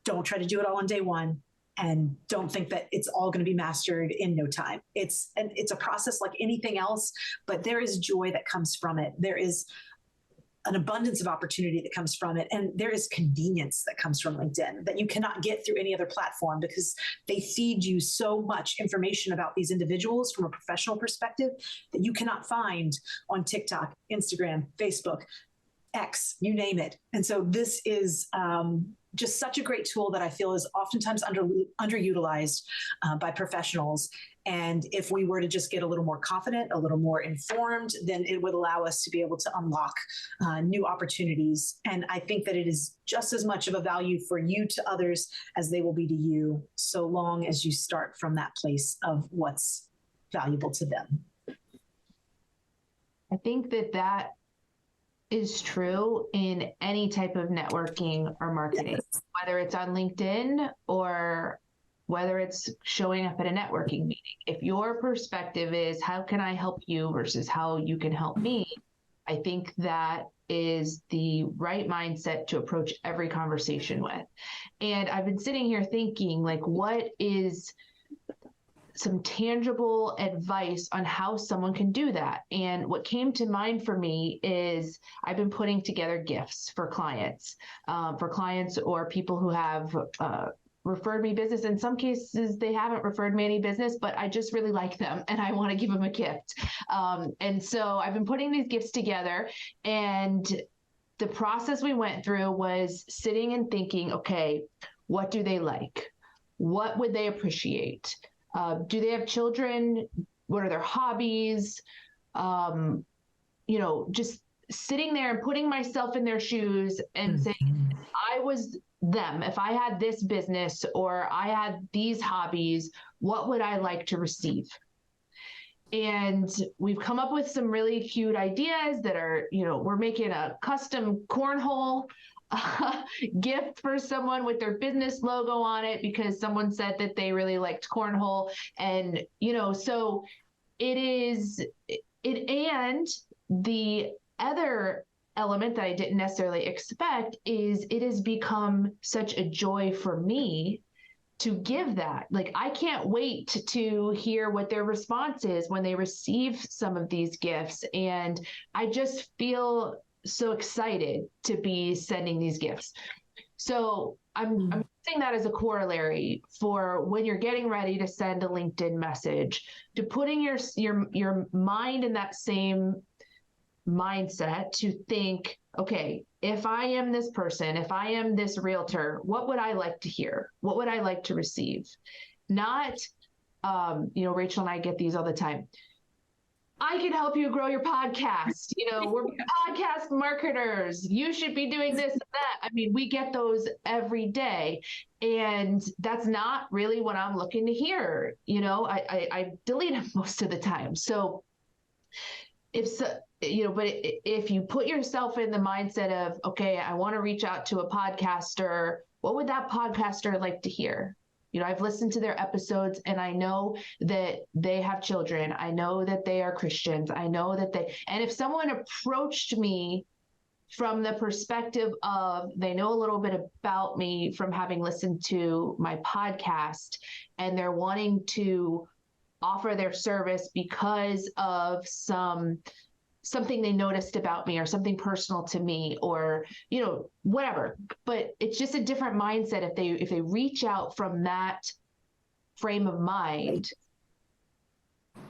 Don't try to do it all on day one, and don't think that it's all going to be mastered in no time. It's a process like anything else, but there is joy that comes from it. There is an abundance of opportunity that comes from it. And there is convenience that comes from LinkedIn that you cannot get through any other platform, because they feed you so much information about these individuals from a professional perspective that you cannot find on TikTok, Instagram, Facebook, X, you name it. And so this is just such a great tool that I feel is oftentimes underutilized by professionals. And if we were to just get a little more confident, a little more informed, then it would allow us to be able to unlock new opportunities. And I think that it is just as much of a value for you to others as they will be to you, so long as you start from that place of what's valuable to them. I think that is true in any type of networking or marketing, yes. Whether it's on LinkedIn or whether it's showing up at a networking meeting. If your perspective is how can I help you versus how you can help me, I think that is the right mindset to approach every conversation with. And I've been sitting here thinking, like, what is some tangible advice on how someone can do that? And what came to mind for me is I've been putting together gifts for clients or people who have referred me business. In some cases, they haven't referred me any business, but I just really like them and I want to give them a gift. And so I've been putting these gifts together, and the process we went through was sitting and thinking, okay, what do they like? What would they appreciate? Do they have children? What are their hobbies? Just sitting there and putting myself in their shoes and saying, if I was them, if I had this business or I had these hobbies, what would I like to receive? And we've come up with some really cute ideas that are, we're making a custom cornhole gift for someone with their business logo on it because someone said that they really liked cornhole. And, so and the other element that I didn't necessarily expect is it has become such a joy for me to give that. Like, I can't wait to hear what their response is when they receive some of these gifts. And I just feel so excited to be sending these gifts. So I'm using that as a corollary for when you're getting ready to send a LinkedIn message, to putting your mind in that same mindset to think, okay, if I am this person, if I am this realtor, what would I like to hear? What would I like to receive? Not, Rachel and I get these all the time. I can help you grow your podcast. We're podcast marketers. You should be doing this and that. I mean, we get those every day. And that's not really what I'm looking to hear. I delete them most of the time. So but if you put yourself in the mindset of, okay, I want to reach out to a podcaster, what would that podcaster like to hear? I've listened to their episodes and I know that they have children. I know that they are Christians. I know and if someone approached me from the perspective of they know a little bit about me from having listened to my podcast and they're wanting to offer their service because of something they noticed about me or something personal to me or, whatever. But it's just a different mindset if they reach out from that frame of mind,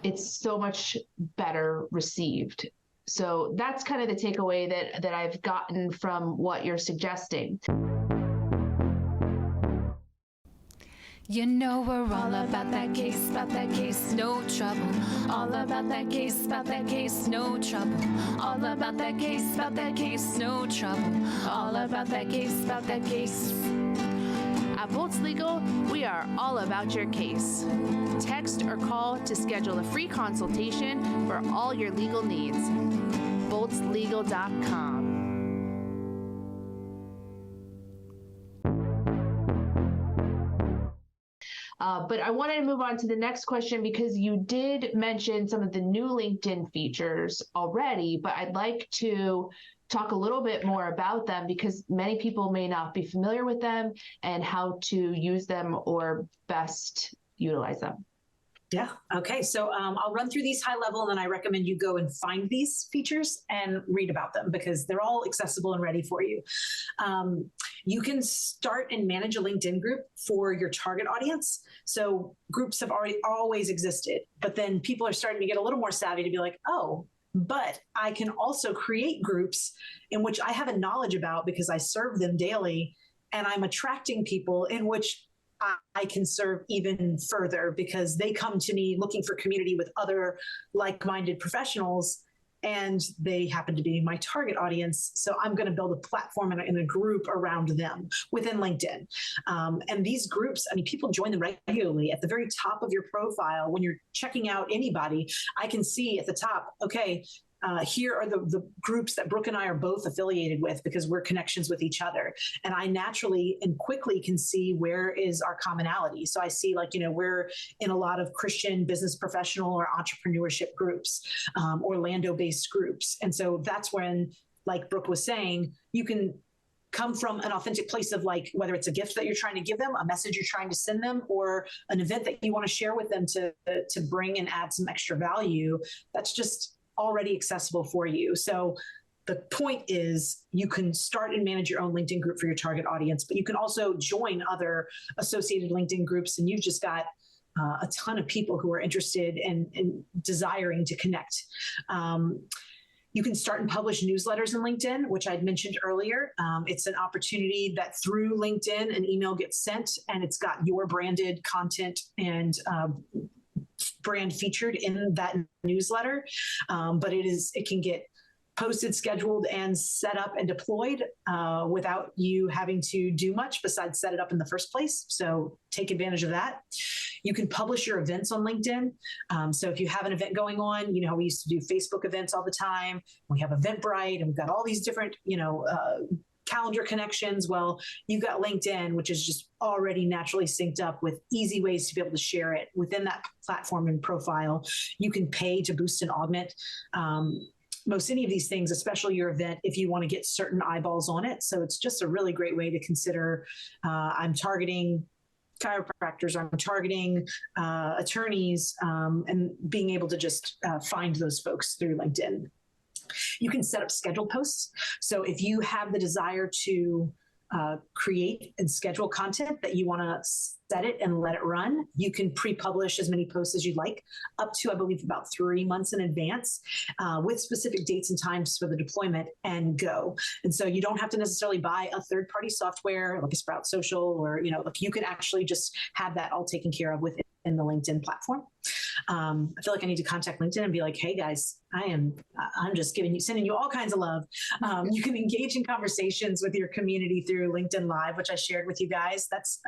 it's so much better received. So that's kind of the takeaway that I've gotten from what you're suggesting. We're all about that case, no trouble. All about that case, no trouble. All about that case, no trouble. All about that case. At Bolts Legal, we are all about your case. Text or call to schedule a free consultation for all your legal needs. boltslegal.com. But I wanted to move on to the next question because you did mention some of the new LinkedIn features already, but I'd like to talk a little bit more about them because many people may not be familiar with them and how to use them or best utilize them. Yeah. Okay. So I'll run through these high level and then I recommend you go and find these features and read about them because they're all accessible and ready for you. You can start and manage a LinkedIn group for your target audience. So groups have always existed, but then people are starting to get a little more savvy to be like, oh, but I can also create groups in which I have a knowledge about because I serve them daily and I'm attracting people in which I can serve even further because they come to me looking for community with other like-minded professionals and they happen to be my target audience. So I'm going to build a platform and a group around them within LinkedIn. And these groups, people join them regularly. At the very top of your profile, when you're checking out anybody, I can see at the top, okay, here are the groups that Brooke and I are both affiliated with because we're connections with each other. And I naturally and quickly can see where is our commonality. So I see we're in a lot of Christian business professional or entrepreneurship groups, Orlando-based groups. And so that's when, like Brooke was saying, you can come from an authentic place of whether it's a gift that you're trying to give them, a message you're trying to send them, or an event that you want to share with them to bring and add some extra value. That's just already accessible for you. So the point is you can start and manage your own LinkedIn group for your target audience, but you can also join other associated LinkedIn groups, and you've just got a ton of people who are interested and desiring to connect. You can start and publish newsletters in LinkedIn, which I'd mentioned earlier. It's an opportunity that through LinkedIn, an email gets sent and it's got your branded content and brand featured in that newsletter. But it can get posted, scheduled, and set up and deployed without you having to do much besides set it up in the first place. So take advantage of that. You can publish your events on LinkedIn. So if you have an event going on, you know, we used to do Facebook events all the time. We have Eventbrite, and we've got all these different, calendar connections. Well, you've got LinkedIn, which is just already naturally synced up with easy ways to be able to share it within that platform and profile. You can pay to boost and augment most any of these things, especially your event, if you want to get certain eyeballs on it. So it's just a really great way to consider. I'm targeting chiropractors, I'm targeting attorneys, and being able to just find those folks through LinkedIn. You can set up scheduled posts. So if you have the desire to create and schedule content that you want to set it and let it run, you can pre-publish as many posts as you'd like, up to, I believe, about 3 months in advance with specific dates and times for the deployment, and go. And so you don't have to necessarily buy a third-party software like a Sprout Social, or, you can actually just have that all taken care of within the LinkedIn platform. I feel like I need to contact LinkedIn and be like, hey guys, I'm just sending you all kinds of love. You can engage in conversations with your community through LinkedIn Live, which I shared with you guys. That's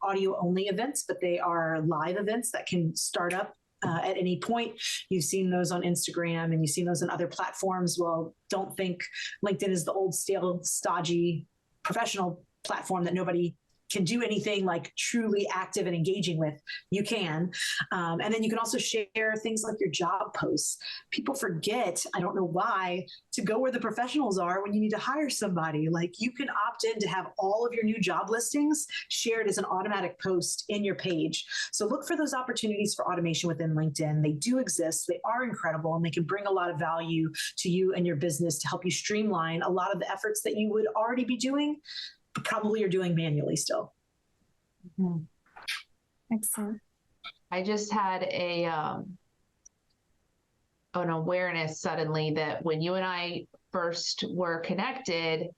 audio only events, but they are live events that can start up at any point. You've seen those on Instagram and you've seen those on other platforms. Well, don't think LinkedIn is the old, stale, stodgy professional platform that nobody can do anything like truly active and engaging with. You can. And then you can also share things like your job posts. People forget, I don't know why, to go where the professionals are when you need to hire somebody. Like, you can opt in to have all of your new job listings shared as an automatic post in your page. So look for those opportunities for automation within LinkedIn. They do exist. They are incredible, and they can bring a lot of value to you and your business to help you streamline a lot of the efforts that you would already be doing, but probably are doing manually still. Mm-hmm. Excellent. I just had an awareness suddenly that when you and I first were connected,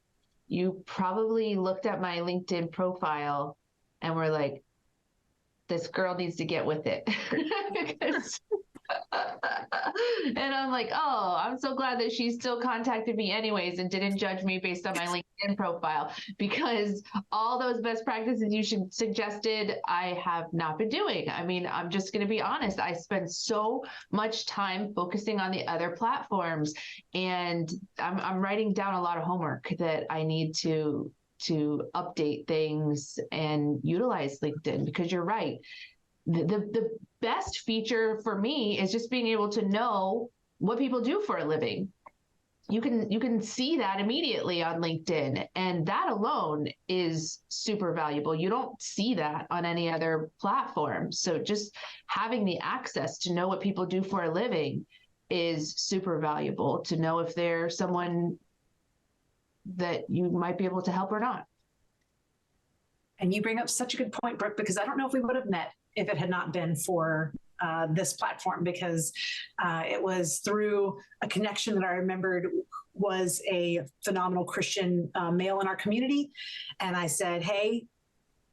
you probably looked at my LinkedIn profile and were like, this girl needs to get with it. And I'm like, oh, I'm so glad that she still contacted me anyways and didn't judge me based on my LinkedIn profile, because all those best practices you suggested, I have not been doing. I mean, I'm just going to be honest. I spend so much time focusing on the other platforms, and I'm writing down a lot of homework that I need to update things and utilize LinkedIn, because you're right. The best feature for me is just being able to know what people do for a living. You can see that immediately on LinkedIn, and that alone is super valuable. You don't see that on any other platform. So just having the access to know what people do for a living is super valuable, to know if they're someone that you might be able to help or not. And you bring up such a good point, Brooke, because I don't know if we would have met if it had not been for this platform, because it was through a connection that I remembered was a phenomenal Christian male in our community. And I said, hey,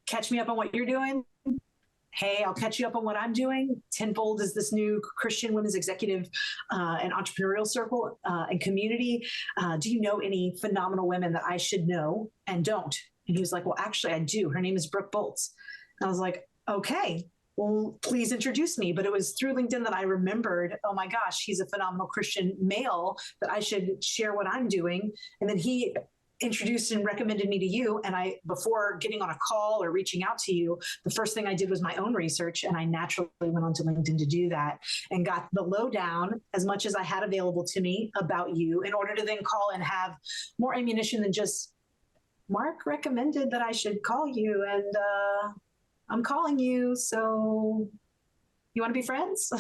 catch me up on what you're doing. Hey, I'll catch you up on what I'm doing. Tenfold is this new Christian women's executive and entrepreneurial circle and community. Do you know any phenomenal women that I should know and don't? And he was like, well, actually, I do. Her name is Brooke Bolts. And I was like, okay, well, please introduce me. But it was through LinkedIn that I remembered, oh my gosh, he's a phenomenal Christian male, that I should share what I'm doing. And then he introduced and recommended me to you. And before getting on a call or reaching out to you, the first thing I did was my own research. And I naturally went onto LinkedIn to do that and got the lowdown, as much as I had available to me, about you, in order to then call and have more ammunition than just, Mark recommended that I should call you, and I'm calling you. So You want to be friends?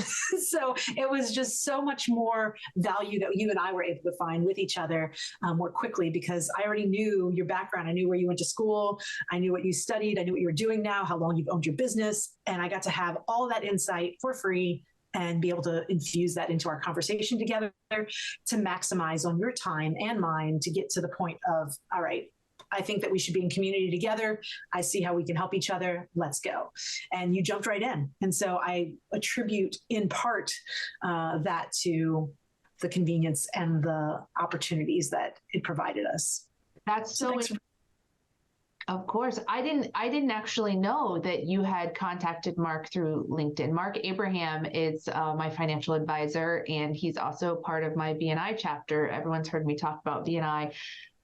So it was just so much more value that you and I were able to find with each other more quickly, because I already knew your background. I knew where you went to school. I knew what you studied. I knew what you were doing now, how long you've owned your business. And I got to have all that insight for free and be able to infuse that into our conversation together to maximize on your time and mine to get to the point of, all right, I think that we should be in community together. I see how we can help each other. Let's go. And you jumped right in. And so I attribute in part that to the convenience and the opportunities that it provided us. That's so of course. I didn't actually know that you had contacted Mark through LinkedIn. Mark Abraham is my financial advisor, and he's also part of my BNI chapter. Everyone's heard me talk about BNI.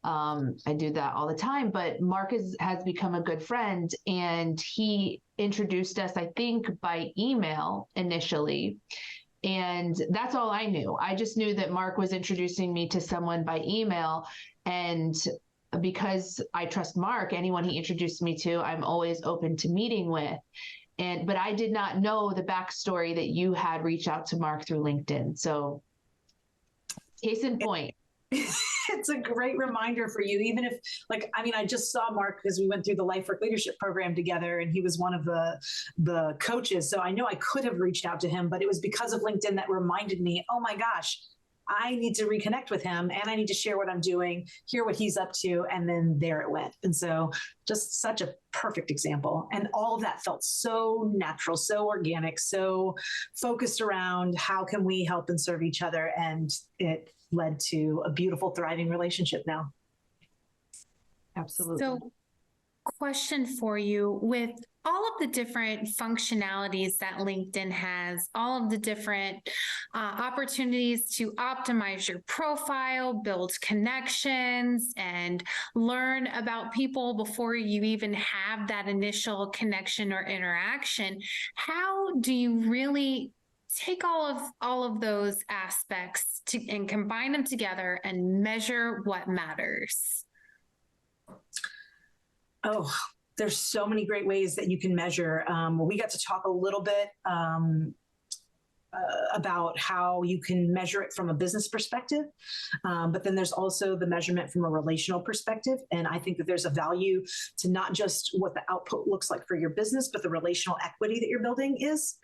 I do that all the time, but Mark has become a good friend, and he introduced us, I think, by email initially. And that's all I knew. I just knew that Mark was introducing me to someone by email. And because I trust Mark, anyone he introduced me to, I'm always open to meeting with. But I did not know the backstory that you had reached out to Mark through LinkedIn. So case in point. It's a great reminder for you, even if, I just saw Mark because we went through the Life Work Leadership program together, and he was one of the coaches. So I know I could have reached out to him, but it was because of LinkedIn that reminded me, oh my gosh, I need to reconnect with him, and I need to share what I'm doing, hear what he's up to. And then there it went. And so just such a perfect example. And all of that felt so natural, so organic, so focused around how can we help and serve each other. And it led to a beautiful, thriving relationship now. Absolutely. So, question for you, with all of the different functionalities that LinkedIn has, all of the different opportunities to optimize your profile, build connections, and learn about people before you even have that initial connection or interaction, how do you really take all of those aspects and combine them together and measure what matters? Oh, there's so many great ways that you can measure. We got to talk a little bit about how you can measure it from a business perspective. But then there's also the measurement from a relational perspective. And I think that there's a value to not just what the output looks like for your business, but the relational equity that you're building is.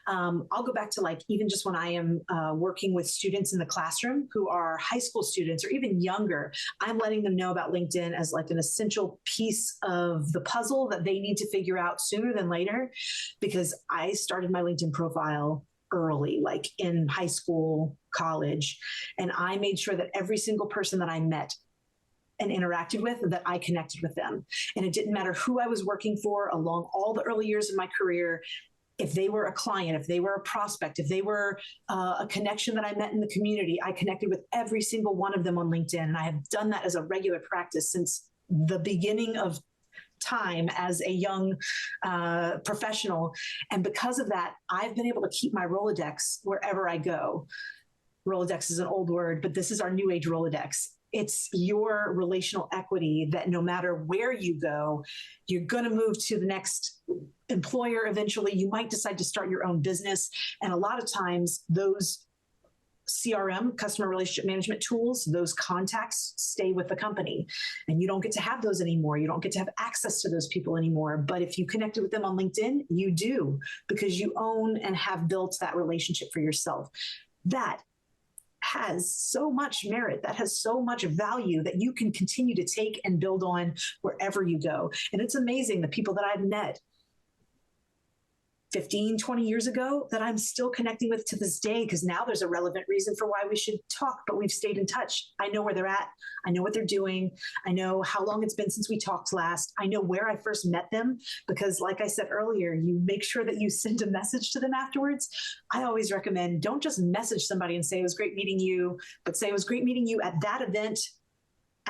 I'll go back to even just when I am working with students in the classroom who are high school students or even younger, I'm letting them know about LinkedIn as an essential piece of the puzzle that they need to figure out sooner than later, because I started my LinkedIn profile early, in high school, college. And I made sure that every single person that I met and interacted with, that I connected with them. And it didn't matter who I was working for along all the early years of my career. If they were a client, if they were a prospect, if they were a connection that I met in the community, I connected with every single one of them on LinkedIn. And I have done that as a regular practice since the beginning of time as a young professional. And because of that, I've been able to keep my Rolodex wherever I go. Rolodex is an old word, but this is our new age Rolodex. It's your relational equity that no matter where you go, you're going to move to the next employer eventually. You might decide to start your own business. And a lot of times those CRM, customer relationship management tools, those contacts stay with the company, and you don't get to have those anymore. You don't get to have access to those people anymore. But if you connected with them on LinkedIn, you do, because you own and have built that relationship for yourself. That has so much merit, that has so much value that you can continue to take and build on wherever you go. And it's amazing the people that I've met 15, 20 years ago that I'm still connecting with to this day, because now there's a relevant reason for why we should talk, but we've stayed in touch. I know where they're at. I know what they're doing. I know how long it's been since we talked last. I know where I first met them, because like I said earlier, you make sure that you send a message to them afterwards. I always recommend, don't just message somebody and say, it was great meeting you, but say, it was great meeting you at that event,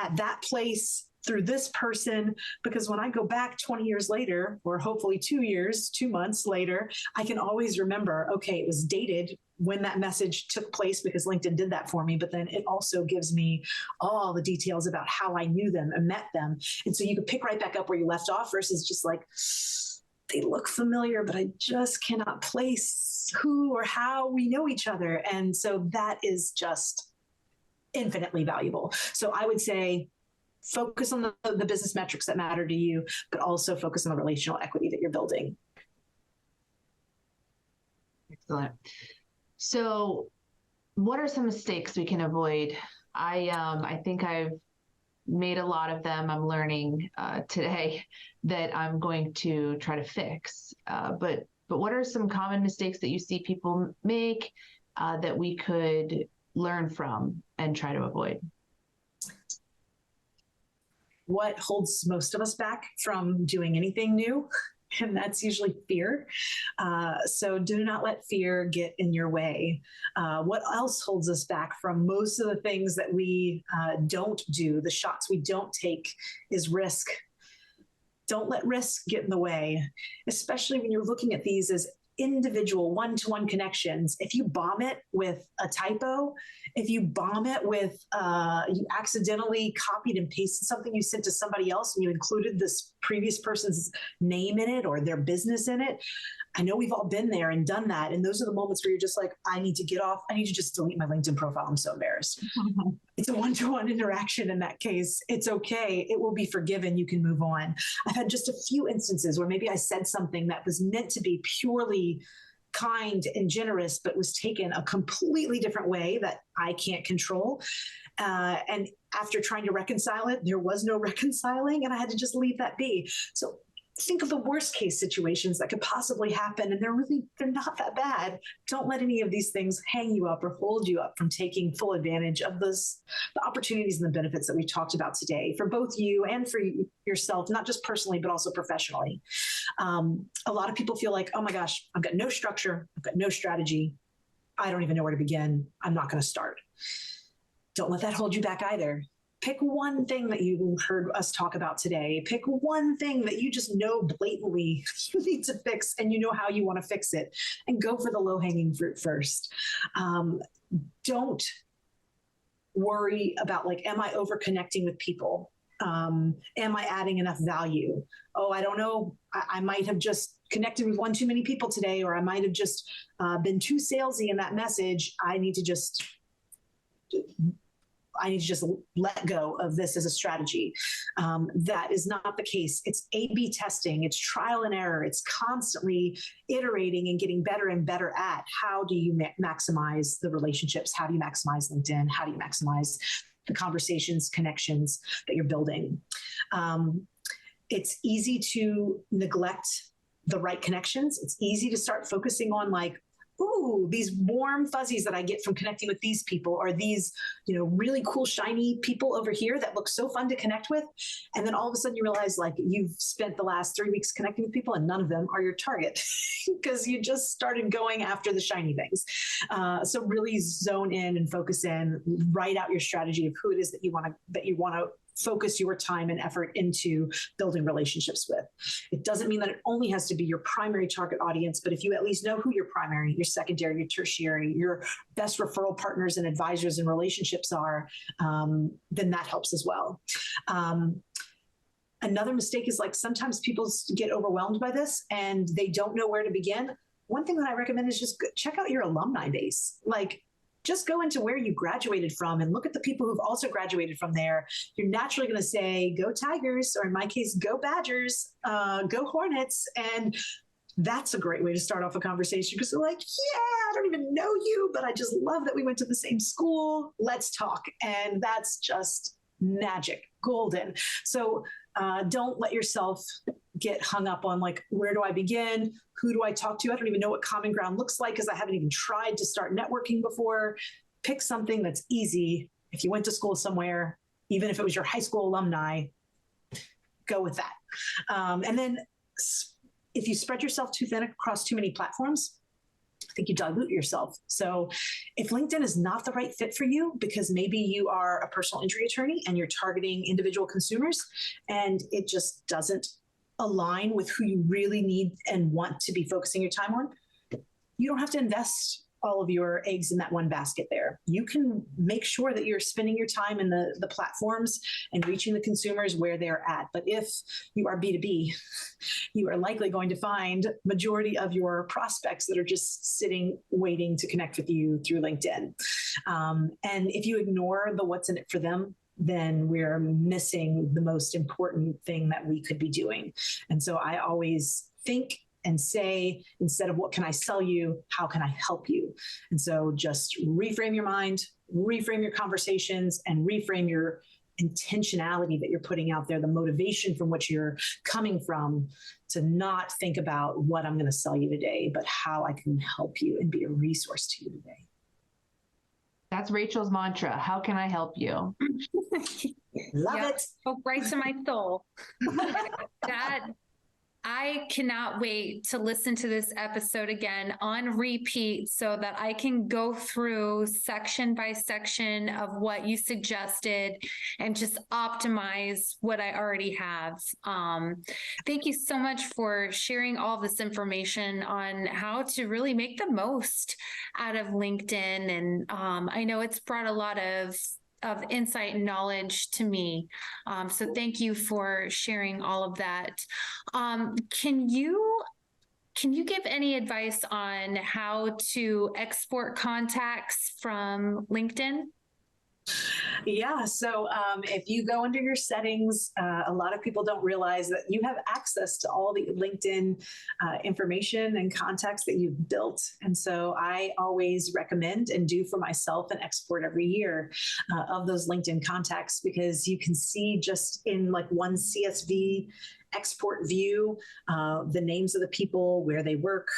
at that place, through this person, because when I go back 20 years later, or hopefully 2 months later, I can always remember, okay, it was dated when that message took place because LinkedIn did that for me. But then it also gives me all the details about how I knew them and met them. And so you can pick right back up where you left off versus just they look familiar, but I just cannot place who or how we know each other. And so that is just infinitely valuable. So I would say focus on the business metrics that matter to you, but also focus on the relational equity that you're building. Excellent. So what are some mistakes we can avoid? I think I've made a lot of them. I'm learning today that I'm going to try to fix. But what are some common mistakes that you see people make that we could learn from and try to avoid? What holds most of us back from doing anything new? And that's usually fear. So do not let fear get in your way. What else holds us back from most of the things that we don't do, the shots we don't take, is risk. Don't let risk get in the way, especially when you're looking at these as individual one-to-one connections. If you bomb it with a typo, if you bomb it with, you accidentally copied and pasted something you sent to somebody else and you included this previous person's name in it or their business in it, I know we've all been there and done that. And those are the moments where you're just like, I need to get off. I need to just delete my LinkedIn profile. I'm so embarrassed. It's a one-to-one interaction in that case. It's okay. It will be forgiven. You can move on. I've had just a few instances where maybe I said something that was meant to be purely kind and generous, but was taken a completely different way that I can't control. And after trying to reconcile it, there was no reconciling, and I had to just leave that be. So think of the worst case situations that could possibly happen, and they're not that bad. Don't let any of these things hang you up or hold you up from taking full advantage of the opportunities and the benefits that we've talked about today for both you and for yourself, not just personally, but also professionally. A lot of people feel like, oh my gosh, I've got no structure. I've got no strategy. I don't even know where to begin. I'm not going to start. Don't let that hold you back either. Pick one thing that you heard us talk about today. Pick one thing that you just know blatantly you need to fix and you know how you want to fix it, and go for the low-hanging fruit first. Don't worry about like, am I over-connecting with people? Am I adding enough value? Oh, I don't know. I might have just connected with one too many people today, or I might have just been too salesy in that message. I need to just let go of this as a strategy. That is not the case. It's A/B testing. It's trial and error. It's constantly iterating and getting better and better at how do you maximize the relationships? How do you maximize LinkedIn? How do you maximize the conversations, connections that you're building? It's easy to neglect the right connections. It's easy to start focusing on like, ooh, these warm fuzzies that I get from connecting with these people, or these, really cool, shiny people over here that look so fun to connect with. And then all of a sudden you realize like you've spent the last 3 weeks connecting with people and none of them are your target because you just started going after the shiny things. So really zone in and focus in, write out your strategy of who it is that you want to focus your time and effort into building relationships with. It doesn't mean that it only has to be your primary target audience, but if you at least know who your primary, your secondary, your tertiary, your best referral partners and advisors and relationships are, then that helps as well. Another mistake is like sometimes people get overwhelmed by this and they don't know where to begin. One thing that I recommend is just check out your alumni base. Like, just go into where you graduated from and look at the people who've also graduated from there. You're naturally going to say, go Tigers, or in my case, go Badgers, go Hornets. And that's a great way to start off a conversation because they're like, yeah, I don't even know you, but I just love that we went to the same school. Let's talk. And that's just magic, golden. So don't let yourself get hung up on like, where do I begin? Who do I talk to? I don't even know what common ground looks like because I haven't even tried to start networking before. Pick something that's easy. If you went to school somewhere, even if it was your high school alumni, go with that. And then if you spread yourself too thin across too many platforms, I think you dilute yourself. So if LinkedIn is not the right fit for you, because maybe you are a personal injury attorney and you're targeting individual consumers and it just doesn't align with who you really need and want to be focusing your time on, you don't have to invest all of your eggs in that one basket there. You can make sure that you're spending your time in the platforms and reaching the consumers where they're at. But if you are B2B, you are likely going to find majority of your prospects that are just sitting, waiting to connect with you through LinkedIn. And if you ignore the what's in it for them, then we're missing the most important thing that we could be doing. And so I always think and say, instead of what can I sell you, how can I help you? And so just reframe your mind, reframe your conversations, and reframe your intentionality that you're putting out there, the motivation from which you're coming from, to not think about what I'm going to sell you today, but how I can help you and be a resource to you today. That's Rachel's mantra. How can I help you? Love it. Spoke right to my soul. That I cannot wait to listen to this episode again on repeat so that I can go through section by section of what you suggested and just optimize what I already have. Thank you so much for sharing all this information on how to really make the most out of LinkedIn. And I know it's brought a lot of insight and knowledge to me. So thank you for sharing all of that. Can you give any advice on how to export contacts from LinkedIn? Yeah. So if you go under your settings, a lot of people don't realize that you have access to all the LinkedIn information and contacts that you've built. And so I always recommend and do for myself an export every year of those LinkedIn contacts, because you can see just in like one CSV export view, the names of the people, where they work,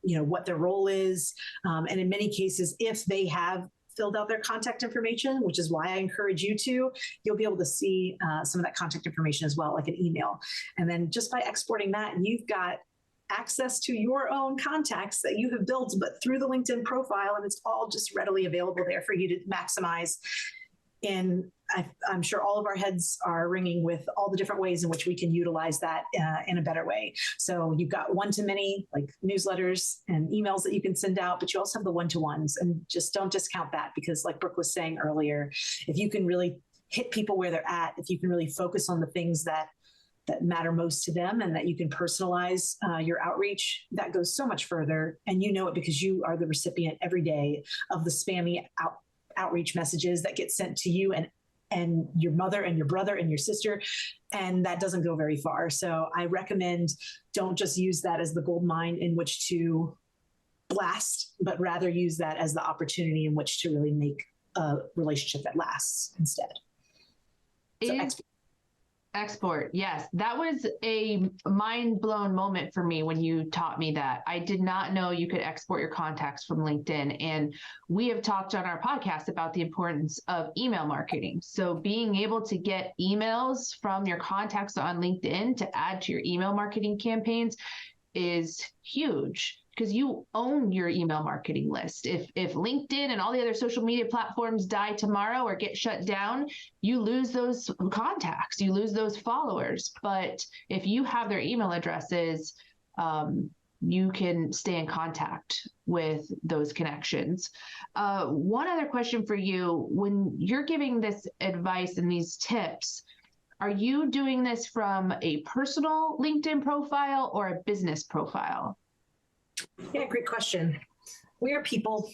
what their role is. And in many cases, if they have filled out their contact information, which is why I encourage you to, you'll be able to see some of that contact information as well, like an email. And then just by exporting that, you've got access to your own contacts that you have built, but through the LinkedIn profile, and it's all just readily available there for you to maximize. And I'm sure all of our heads are ringing with all the different ways in which we can utilize that in a better way. So you've got one-to-many, like newsletters and emails that you can send out, but you also have the one-to-ones, and just don't discount that, because like Brooke was saying earlier, if you can really hit people where they're at, if you can really focus on the things that matter most to them, and that you can personalize your outreach, that goes so much further. And you know it because you are the recipient every day of the spammy outreach messages that get sent to you and your mother and your brother and your sister, and that doesn't go very far. So I recommend, don't just use that as the gold mine in which to blast, but rather use that as the opportunity in which to really make a relationship that lasts instead. So Export. Yes. That was a mind blown moment for me when you taught me that. I did not know you could export your contacts from LinkedIn. And we have talked on our podcast about the importance of email marketing. So being able to get emails from your contacts on LinkedIn to add to your email marketing campaigns is huge, because you own your email marketing list. If LinkedIn and all the other social media platforms die tomorrow or get shut down, you lose those contacts, you lose those followers. But if you have their email addresses, you can stay in contact with those connections. One other question for you: when you're giving this advice and these tips, are you doing this from a personal LinkedIn profile or a business profile? Yeah, great question. We are people,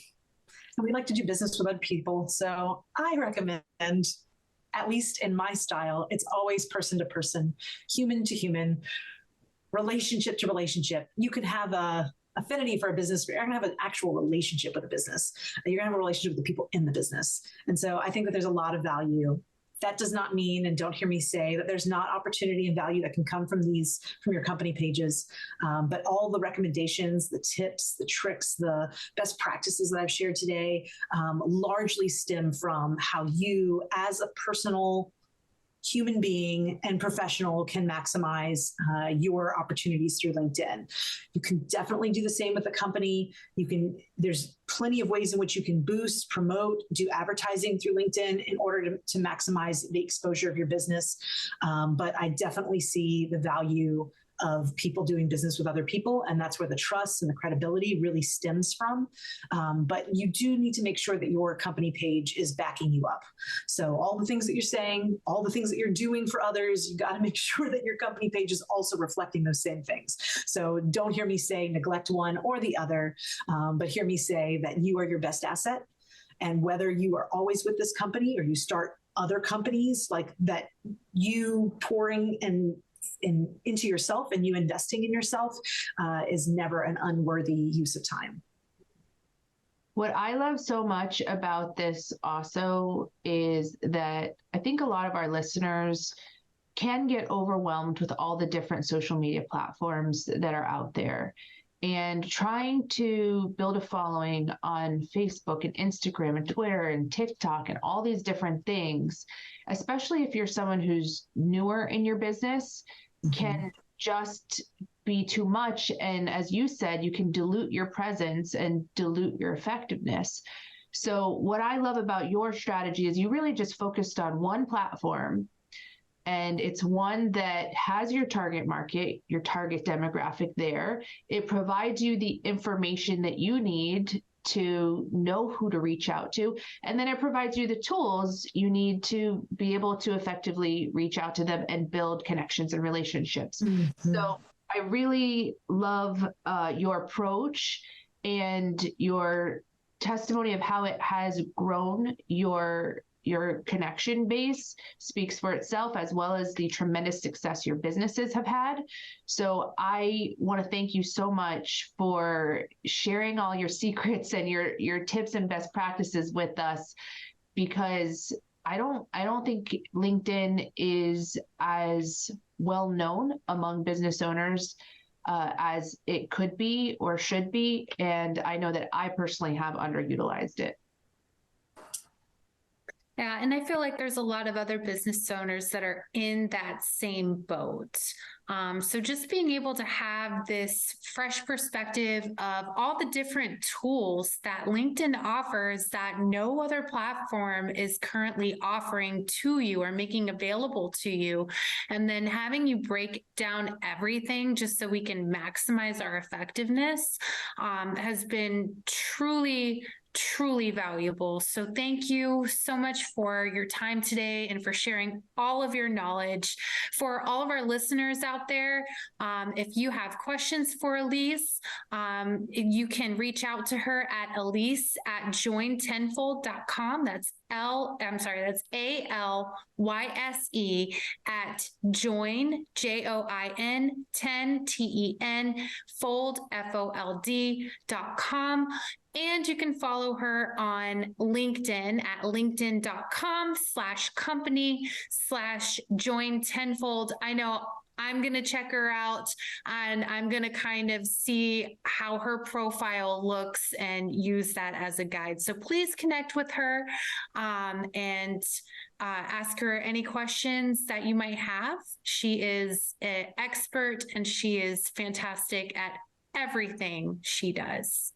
and we like to do business with other people. So I recommend, at least in my style, it's always person to person, human to human, relationship to relationship. You can have a affinity for a business, but you're going to have an actual relationship with a business. You're going to have a relationship with the people in the business. And so I think that there's a lot of value. That does not mean, and don't hear me say, that there's not opportunity and value that can come from your company pages. But all the recommendations, the tips, the tricks, the best practices that I've shared today largely stem from how you, as a personal human being and professional, can maximize your opportunities through LinkedIn. You can definitely do the same with a company. There's plenty of ways in which you can boost, promote, do advertising through LinkedIn in order to maximize the exposure of your business. But I definitely see the value of people doing business with other people. And that's where the trust and the credibility really stems from. But you do need to make sure that your company page is backing you up. So all the things that you're saying, all the things that you're doing for others, you got to make sure that your company page is also reflecting those same things. So don't hear me say neglect one or the other, but hear me say that you are your best asset. And whether you are always with this company or you start other companies, like that, you pouring into yourself and you investing in yourself is never an unworthy use of time. What I love so much about this also is that I think a lot of our listeners can get overwhelmed with all the different social media platforms that are out there. And trying to build a following on Facebook and Instagram and Twitter and TikTok and all these different things, especially if you're someone who's newer in your business, can just be too much. And as you said, you can dilute your presence and dilute your effectiveness. So what I love about your strategy is you really just focused on one platform. And it's one that has your target market, your target demographic there. It provides you the information that you need to know who to reach out to. And then it provides you the tools you need to be able to effectively reach out to them and build connections and relationships. So I really love your approach and your testimony of how it has grown your connection base speaks for itself, as well as the tremendous success your businesses have had. So I want to thank you so much for sharing all your secrets and your tips and best practices with us, because I don't think LinkedIn is as well known among business owners as it could be or should be. And I know that I personally have underutilized it. Yeah, and I feel like there's a lot of other business owners that are in that same boat. So just being able to have this fresh perspective of all the different tools that LinkedIn offers that no other platform is currently offering to you or making available to you, and then having you break down everything just so we can maximize our effectiveness has been truly valuable. So thank you so much for your time today and for sharing all of your knowledge. For all of our listeners out there, if you have questions for Alyse, you can reach out to her at Alyse@jointenfold.com. That's that's ALYSE at join, JOIN 10 TEN fold FOLD.com. And you can follow her on LinkedIn at linkedin.com/company/join tenfold. I know I'm going to check her out and I'm going to kind of see how her profile looks and use that as a guide. So please connect with her and ask her any questions that you might have. She is an expert and she is fantastic at everything she does.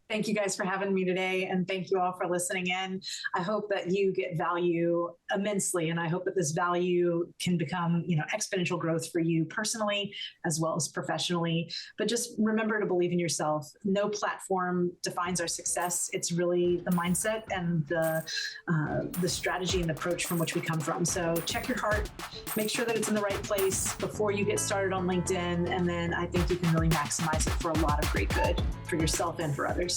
Thank you guys for having me today, and thank you all for listening in. I hope that you get value immensely, and I hope that this value can become, exponential growth for you personally as well as professionally. But just remember to believe in yourself. No platform defines our success. It's really the mindset and the strategy and approach from which we come from. So check your heart, make sure that it's in the right place before you get started on LinkedIn, and then I think you can really maximize it for a lot of great good for yourself and for others.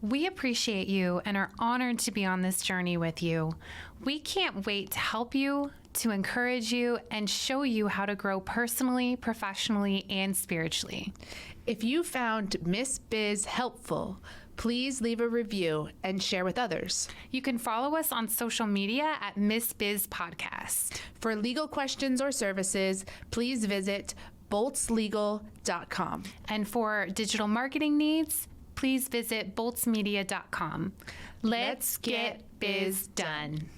We appreciate you and are honored to be on this journey with you. We can't wait to help you, to encourage you, and show you how to grow personally, professionally, and spiritually. If you found Miss Biz helpful, please leave a review and share with others. You can follow us on social media at Miss Biz Podcast. For legal questions or services, please visit boltslegal.com. And for digital marketing needs, please visit boltsmedia.com. Let's get biz done.